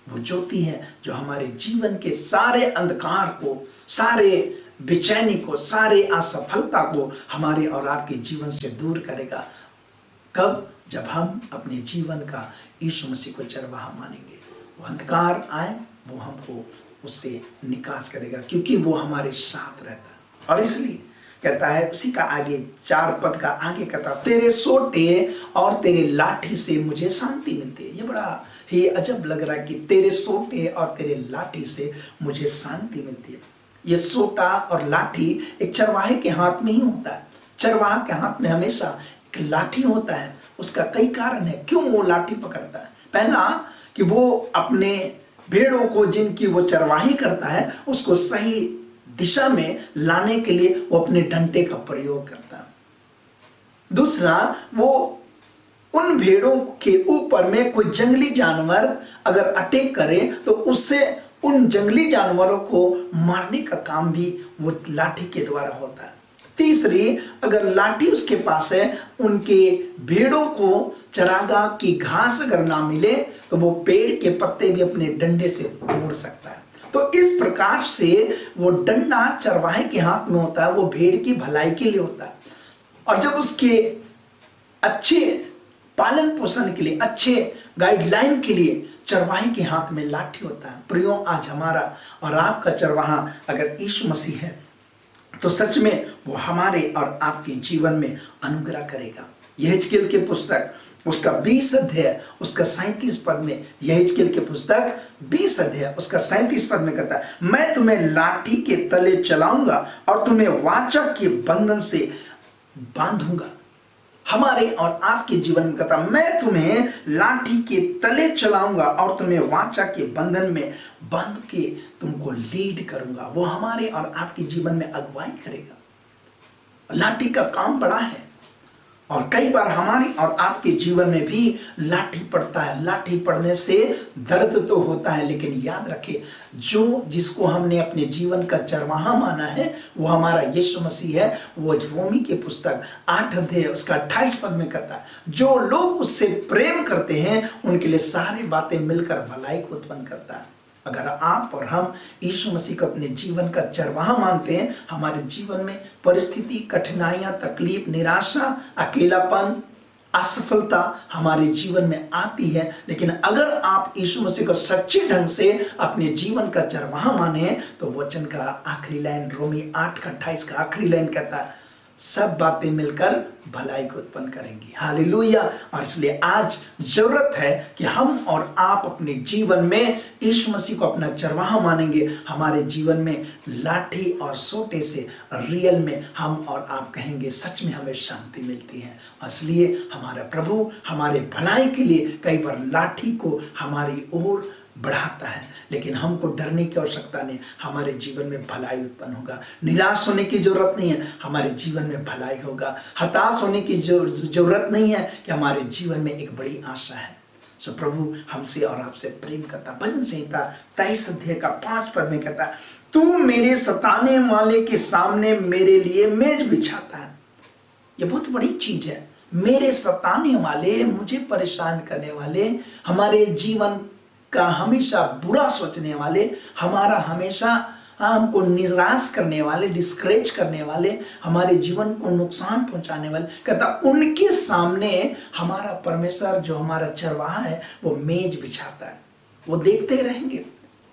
वो ज्योति है जो हमारे जीवन के सारे अंधकार को, सारे बेचैनी को, सारे असफलता को हमारे और आपके जीवन से दूर करेगा। कब? जब हम अपने जीवन का यीशु मसीह को चरवाहा मानेंगे। वो अंधकार आए, वो हमको उससे निकास करेगा, क्योंकि वो हमारे साथ रहता है। और इसलिए कहता है, उसी का आगे 4 पद का आगे कहता, तेरे सोटे और तेरे लाठी से मुझे शांति मिलती है। ये बड़ा ही अजब लग रहा है कि तेरे सोटे और तेरे लाठी से मुझे शांति मिलती है। ये सोटा और लाठी एक चरवाहे के हाथ में ही होता है। चरवाहा के हाथ में हमेशा एक लाठी होता है। उसका कई कारण है क्यों वो लाठी पकड़ता है। पहला कि वो अपने भेड़ों को, जिनकी वो चरवाही करता है, उसको सही दिशा में लाने के लिए वो अपने डंडे का प्रयोग करता है। दूसरा, वो उन भेड़ों के ऊपर में कोई जंगली जानवर अगर अटैक करे तो उससे उन जंगली जानवरों को मारने का काम भी वो लाठी के द्वारा होता है। तीसरी, अगर लाठी उसके पास है, उनके भेड़ों को चरागाह की घास अगर ना मिले तो वो पेड़ के पत्ते भी अपने डंडे से तोड़ सकता है। तो इस प्रकार से वो डंडा चरवाहे के हाथ में होता है, वो भेड़ की भलाई के लिए होता है। और जब उसके अच्छे पालन पोषण के लिए, अच्छे गाइडलाइन के लिए चरवाहे के हाथ में लाठी होता है। प्रियो, आज हमारा और आपका चरवाहा अगर यीशु मसीह है तो सच में वो हमारे और आपके जीवन में अनुग्रह करेगा। यहेजकेल की पुस्तक उसका 20 अध्याय उसका 37 पद में, यहेजकेल की पुस्तक 20 अध्याय उसका 37 पद में कहता है, मैं तुम्हें लाठी के तले चलाऊंगा और तुम्हें वाचा के बंधन से बांधूंगा। हमारे और आपके जीवन में कहता, मैं तुम्हें लाठी के तले चलाऊंगा और तुम्हें वाचा के बंधन में बांध के तुमको लीड करूंगा। वो हमारे और आपके जीवन में अगुवाई करेगा। लाठी का काम बड़ा है और कई बार हमारी और आपके जीवन में भी लाठी पड़ता है। लाठी पड़ने से दर्द तो होता है, लेकिन याद रखें, जो जिसको हमने अपने जीवन का चरवाहा माना है वो हमारा यीशु मसीह है। वो रोमी की पुस्तक 8 अध्याय उसका 28 पद में कहता है, जो लोग उससे प्रेम करते हैं उनके लिए सारी बातें मिलकर भलाई को उत्पन्न करता है। अगर आप और हम यीशु मसीह को अपने जीवन का चरवाहा मानते हैं, हमारे जीवन में परिस्थिति, कठिनाइयां, तकलीफ, निराशा, अकेलापन, असफलता हमारे जीवन में आती है, लेकिन अगर आप यीशु मसीह को सच्चे ढंग से अपने जीवन का चरवाहा माने तो वचन का आखिरी लाइन, रोमी 8:28 का आखिरी लाइन कहता है, सब बातें मिलकर भलाई को उत्पन्न करेंगी। हालेलुया। और इसलिए आज जरूरत है कि हम और आप अपने जीवन में यीशु मसीह को अपना चरवाहा मानेंगे। हमारे जीवन में लाठी और सोटे से रियल में हम और आप कहेंगे सच में हमें शांति मिलती है। इसलिए हमारा प्रभु हमारे भलाई के लिए कई बार लाठी को हमारी ओर बढ़ाता है, लेकिन हमको डरने की आवश्यकता नहीं। हमारे जीवन में भलाई उत्पन्न होगा। निराश होने की जरूरत नहीं है, हमारे जीवन में भलाई होगा। हताश होने की जरूरत नहीं है कि हमारे जीवन में एक बड़ी आशा है। सो प्रभु हमसे और आपसे प्रेम करता। भजन संहिता 23 अध्याय का 5 पद में कहता है, तू मेरे सताने वाले के सामने मेरे लिए मेज बिछाता है। ये बहुत बड़ी चीज है। मेरे सताने वाले, मुझे परेशान करने वाले, हमारे जीवन का हमेशा बुरा सोचने वाले, हमारा हमेशा हमको निराश करने वाले, डिस्करेज करने वाले, हमारे जीवन को नुकसान पहुंचाने वाले, कहता उनके सामने हमारा परमेश्वर जो हमारा चरवाहा है वो मेज बिछाता है। वो देखते रहेंगे,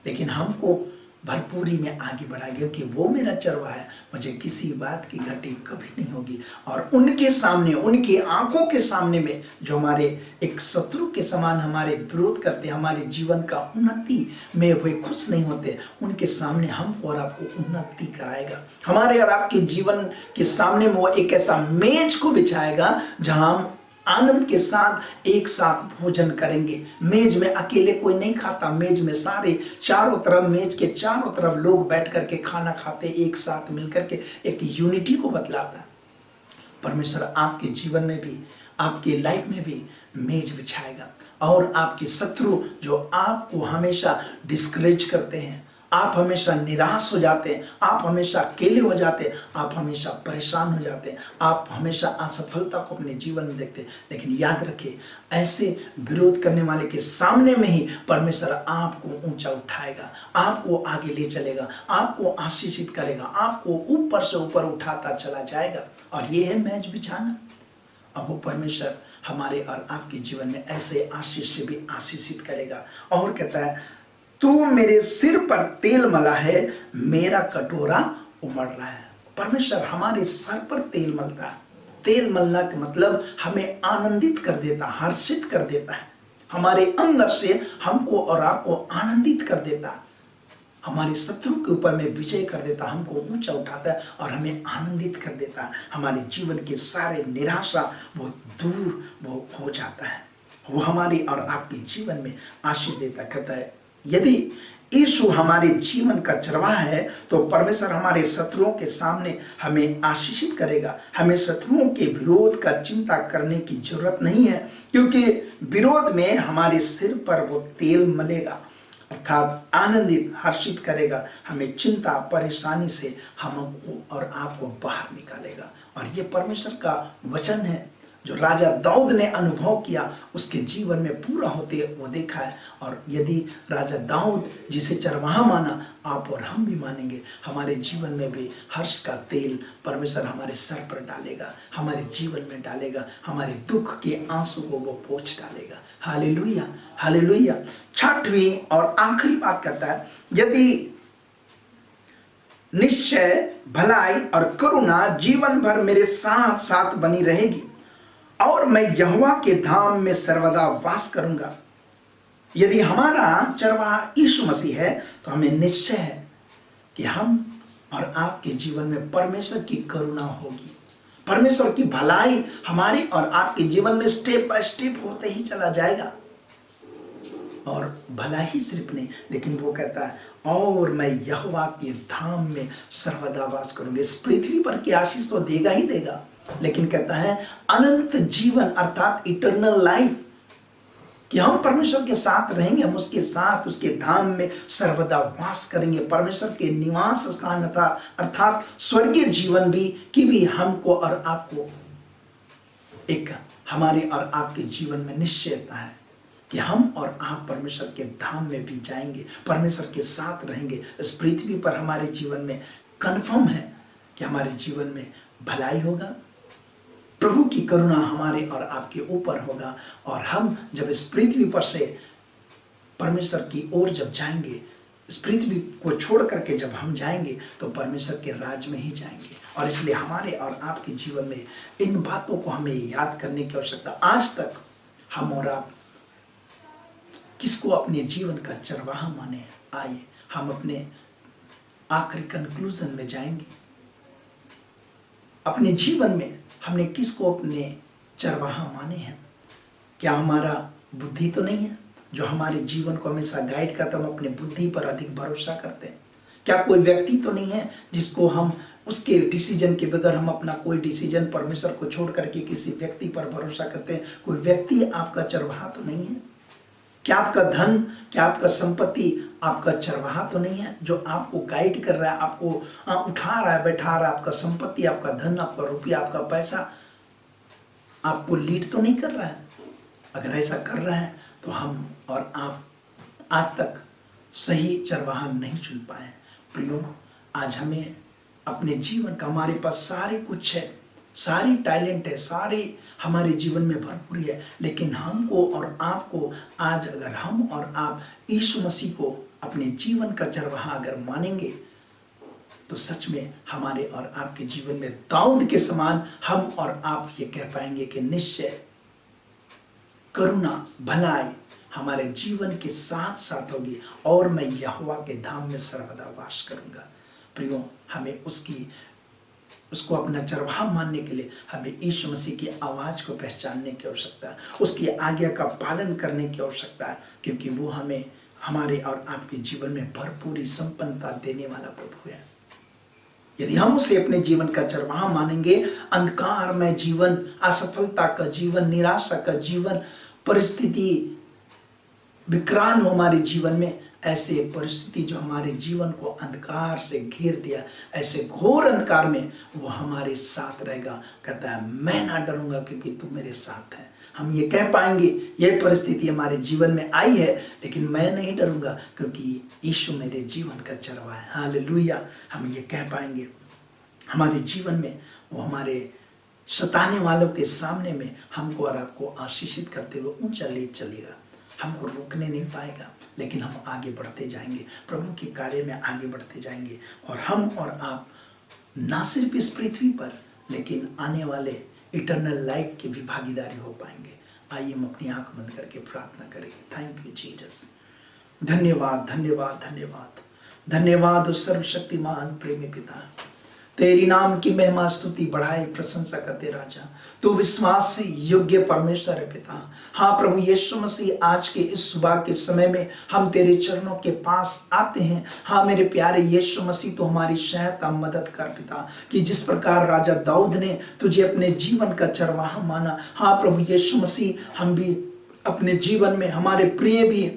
लेकिन हमको भरपूरी में आगे बढ़ाएंगे, क्योंकि वो मेरा चरवाहा है, मुझे किसी बात की घटी कभी नहीं होगी। और उनके सामने, उनकी आंखों के सामने में जो हमारे एक शत्रु के समान हमारे विरोध करते, हमारे जीवन का उन्नति में वे खुश नहीं होते, उनके सामने हम और आपको उन्नति कराएगा। हमारे और आपके जीवन के सामने में वो एक ऐसा मेज को बिछाएगा जहां हम आनंद के साथ एक साथ भोजन करेंगे। मेज में अकेले कोई नहीं खाता, मेज में सारे चारों तरफ, मेज के चारों तरफ लोग बैठ करके खाना खाते, एक साथ मिलकर के एक यूनिटी को बतलाता है। परमेश्वर आपके जीवन में भी, आपके लाइफ में भी मेज बिछाएगा। और आपके शत्रु जो आपको हमेशा डिस्करेज करते हैं, आप हमेशा निराश हो जाते हैं, आप हमेशा अकेले हो जाते हैं, आप हमेशा परेशान हो जाते हैं, आप हमेशा असफलता को अपने जीवन में देखते हैं, लेकिन याद रखिए ऐसे विरोध करने वाले के सामने में ही परमेश्वर आपको ऊंचा उठाएगा, आपको आगे ले चलेगा, आपको आशीषित करेगा, आपको ऊपर से ऊपर उठाता चला जाएगा। और ये है मेज बिछाना। अब वो परमेश्वर हमारे और आपके जीवन में ऐसे आशीष से भी आशीषित करेगा। और कहता है, तू मेरे सिर पर तेल मला है, मेरा कटोरा उमड़ रहा है। परमेश्वर हमारे सर पर तेल मलता है। तेल मलना का मतलब हमें आनंदित कर देता, हर्षित कर देता है, हमारे अंदर से हमको और आपको आनंदित कर देता है, हमारे शत्रु के ऊपर में विजय कर देता, हमको ऊंचा उठाता है और हमें आनंदित कर देता है। हमारे जीवन के सारे निराशा वो दूर वो हो जाता है। वो हमारे और आपके जीवन में आशीष देता। कहता है, यदि यीशु हमारे जीवन का चरवाहा है तो परमेश्वर हमारे शत्रुओं के सामने हमें आशीषित करेगा। हमें शत्रुओं के विरोध का चिंता करने की जरूरत नहीं है, क्योंकि विरोध में हमारे सिर पर वो तेल मलेगा, अर्थात आनंदित, हर्षित करेगा, हमें चिंता परेशानी से हमको और आपको बाहर निकालेगा। और ये परमेश्वर का वचन है जो राजा दाऊद ने अनुभव किया, उसके जीवन में पूरा होते वो देखा है। और यदि राजा दाऊद जिसे चरवाहा माना, आप और हम भी मानेंगे, हमारे जीवन में भी हर्ष का तेल परमेश्वर हमारे सर पर डालेगा, हमारे जीवन में डालेगा, हमारे दुख के आंसू को वो पोंछ डालेगा। Hallelujah, hallelujah. 6वीं और आखिरी बात कहता है, यदि निश्चय भलाई और करुणा जीवन भर मेरे साथ साथ बनी रहेगी और मैं यहोवा के धाम में सर्वदा वास करूंगा। यदि हमारा चरवाहा यीशु मसीह है तो हमें निश्चय है कि हम और आपके जीवन में परमेश्वर की करुणा होगी, परमेश्वर की भलाई हमारे और आपके जीवन में स्टेप बाय स्टेप होते ही चला जाएगा। और भला ही सिर्फ नहीं, लेकिन वो कहता है, और मैं यहोवा के धाम में सर्वदा वास करूंगा। इस पृथ्वी पर की आशीष तो देगा ही देगा, लेकिन कहता है अनंत जीवन अर्थात इटर्नल लाइफ, कि हम परमेश्वर के साथ रहेंगे, हम उसके साथ उसके धाम में सर्वदा वास करेंगे। परमेश्वर के निवास स्थान अर्थात स्वर्गीय जीवन भी की भी हमको और आपको एक हमारे और आपके जीवन में निश्चयता है। कि हम और आप परमेश्वर के धाम में भी जाएंगे, परमेश्वर के साथ रहेंगे। इस पृथ्वी पर हमारे जीवन में कन्फर्म है कि हमारे जीवन में भलाई होगा, प्रभु की करुणा हमारे और आपके ऊपर होगा, और हम जब इस पृथ्वी पर से परमेश्वर की ओर जब जाएंगे, इस पृथ्वी को छोड़ करके जब हम जाएंगे तो परमेश्वर के राज में ही जाएंगे। और इसलिए हमारे और आपके जीवन में इन बातों को हमें याद करने की आवश्यकता। आज तक हम और आप किसको अपने जीवन का चरवाहा माने? आइए हम अपने आखिरी कंक्लूजन में जाएंगे। अपने जीवन में हमने किसको अपने चरवाहा माने हैं? क्या हमारा बुद्धि तो नहीं है जो हमारे जीवन को हमेशा गाइड करता? हम अपने बुद्धि पर अधिक भरोसा करते हैं। क्या कोई व्यक्ति तो नहीं है जिसको हम उसके डिसीजन के बगैर हम अपना कोई डिसीजन परमेश्वर को छोड़ करके किसी व्यक्ति पर भरोसा करते हैं? कोई व्यक्ति आपका चरवाहा तो नहीं है? क्या आपका धन, क्या आपका संपत्ति आपका चरवाहा तो नहीं है जो आपको गाइड कर रहा है, आपको उठा रहा है, बैठा रहा है? आपका संपत्ति, आपका धन, आपका रुपया, आपका पैसा आपको लीड तो नहीं कर रहा है? अगर ऐसा कर रहा है तो हम और आप आज तक सही चरवाहा नहीं चुन पाए। प्रियो, आज हमें अपने जीवन का, हमारे पास सारे कुछ है, सारी टैलेंट है, सारी हमारे जीवन में भरपूरी है, लेकिन हमको और आपको आज अगर हम और आप यीशु मसीह को अपने जीवन का चरवाहा अगर मानेंगे तो सच में हमारे और आपके जीवन में दाऊद के समान हम और आप ये कह पाएंगे कि निश्चय करुणा, भलाई हमारे जीवन के साथ साथ होगी और मैं यहोवा के धाम में सर्वदा वास करूंगा। प्रियो, हमें उसको अपना चरवाहा मानने के लिए हमें यीशु मसीह की आवाज़ को पहचानने की आवश्यकता है, उसकी आज्ञा का पालन करने की आवश्यकता है, क्योंकि वो हमें हमारे और आपके जीवन में भरपूरी संपन्नता देने वाला प्रभु है। यदि हम उसे अपने जीवन का चरवाहा मानेंगे, अंधकार में जीवन, असफलता का जीवन, निराशा का जीवन, परिस्थिति विकराल हो हमारे जीवन में, ऐसे परिस्थिति जो हमारे जीवन को अंधकार से घेर दिया, ऐसे घोर अंधकार में वो हमारे साथ रहेगा। कहता है मैं ना डरूंगा क्योंकि तू मेरे साथ है। हम ये कह पाएंगे, ये परिस्थिति हमारे जीवन में आई है लेकिन मैं नहीं डरूंगा क्योंकि यीशु मेरे जीवन का चरवाहा है। हालेलुया, हम ये कह पाएंगे। हमारे जीवन में वो हमारे सताने वालों के सामने में हमको और आपको आशीषित करते हुए ऊंचा ले चलेगा, हमको रोकने नहीं पाएगा, लेकिन हम आगे बढ़ते जाएंगे, प्रभु के कार्य में आगे बढ़ते जाएंगे, और हम और आप ना सिर्फ इस पृथ्वी पर लेकिन आने वाले इटर्नल लाइफ के भी भागीदारी हो पाएंगे। आइए हम अपनी आंख बंद करके प्रार्थना करेंगे। Thank you Jesus. धन्यवाद, धन्यवाद, धन्यवाद, धन्यवाद उस सर्वशक्तिमान प्रेमी पिता, तेरी नाम की महिमा स्तुति बढ़ाई प्रशंसा करते राजा। तू विश्वास से योग्य परमेश्वर है पिता। हाँ प्रभु यीशु मसीह, आज के इस सुबह के समय में हम तेरे चरणों के पास आते हैं। हाँ मेरे प्यारे यीशु मसीह, तो हमारी सहायता मदद कर पिता, कि जिस प्रकार राजा दाऊद ने तुझे अपने जीवन का चरवाहा माना, हाँ प्रभु यीशु मसीह, हम भी अपने जीवन में, हमारे प्रिय भी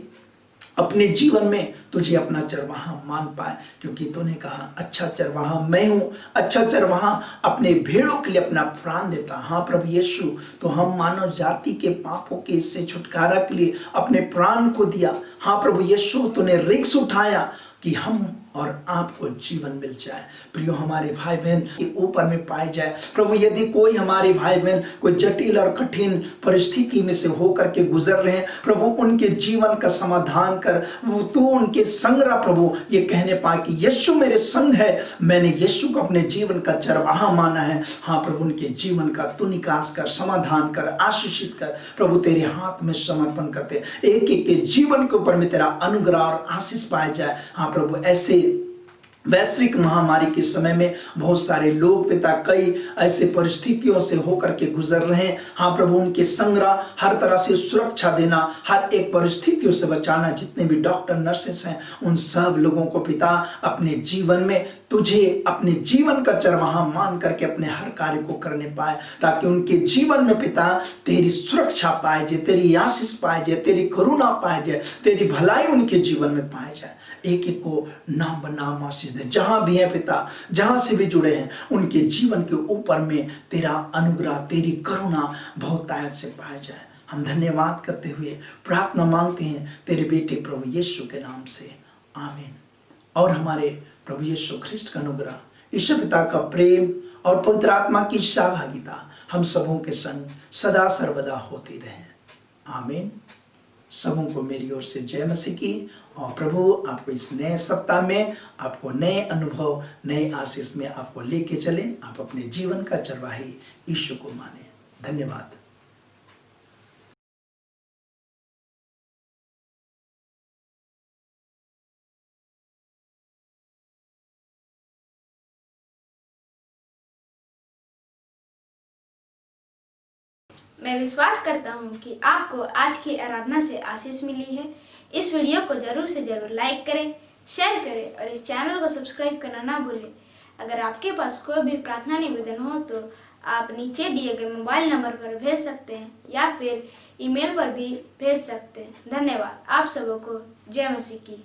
अपने जीवन में तुझे अपना चरवाहा मान पाए, क्योंकि तूने कहा अच्छा चरवाहा मैं हूँ, अच्छा चरवाहा अपने भेड़ों के लिए अपना प्राण देता। हाँ प्रभु यीशु, तो हम मानव जाति के पापों के इससे छुटकारा के लिए अपने प्राण को दिया। हाँ प्रभु यीशु, तूने रिस्क उठाया कि हम और आपको जीवन मिल जाए। प्रियो, हमारे भाई बहन के ऊपर में पाए जाए प्रभु, यदि कोई हमारे भाई बहन कोई जटिल और कठिन परिस्थिति में से होकर के गुजर रहे हैं प्रभु, उनके जीवन का समाधान कर, वो तू उनके संग रह प्रभु, ये कहने पाए कि यीशु मेरे संग है, मैंने यीशु को अपने जीवन का चरवाहा माना है। हाँ प्रभु, उनके जीवन का तू निकास कर, समाधान कर, आशीषित कर प्रभु, तेरे हाथ में समर्पण करते एक एक के जीवन के ऊपर में तेरा अनुग्रह और आशीष पाए जाए। हाँ प्रभु, ऐसे वैश्विक महामारी के समय में बहुत सारे लोग पिता कई ऐसे परिस्थितियों से होकर के गुजर रहे हैं। हाँ प्रभु, उनके संग्रह हर तरह से सुरक्षा देना, हर एक परिस्थितियों से बचाना, जितने भी डॉक्टर नर्सेस हैं उन सब लोगों को पिता अपने जीवन में तुझे अपने जीवन का चरवाहा मान करके अपने हर कार्य को करने पाए, ताकि उनके जीवन में पिता तेरी सुरक्षा पाए जाए, तेरी आशीष पाए जाए, तेरी करुणा पाए जाए, तेरी भलाई उनके जीवन में पाए जाए। एक एक को नाम बनाम आशीष दे, जहां भी है पिता, जहां से भी जुड़े हैं उनके जीवन के ऊपर में तेरा अनुग्रह, तेरी करुणा बहुत आयत से पाया जाए। हम धन्यवाद करते हुए प्रार्थना मांगते हैं तेरे बेटे प्रभु यीशु के नाम से, आमीन। और हमारे प्रभु यीशु ख्रिस्ट का अनुग्रह, ईश्वर पिता का प्रेम और पवित्र आत्मा की सहभागिता हम सबों के संग सदा सर्वदा होती रहे, आमीन। सबों को मेरी ओर से जय मसीह की। और प्रभु आपको इस नए सप्ताह में आपको नए अनुभव, नए आशीष में आपको लेके चले। आप अपने जीवन का चरवाही यीशु को माने। धन्यवाद। मैं विश्वास करता हूँ कि आपको आज की आराधना से आशीष मिली है। इस वीडियो को जरूर से जरूर लाइक करें, शेयर करें और इस चैनल को सब्सक्राइब करना ना भूलें। अगर आपके पास कोई भी प्रार्थना निवेदन हो तो आप नीचे दिए गए मोबाइल नंबर पर भेज सकते हैं या फिर ईमेल पर भी भेज सकते हैं। धन्यवाद। आप सबों को जय मसीह की।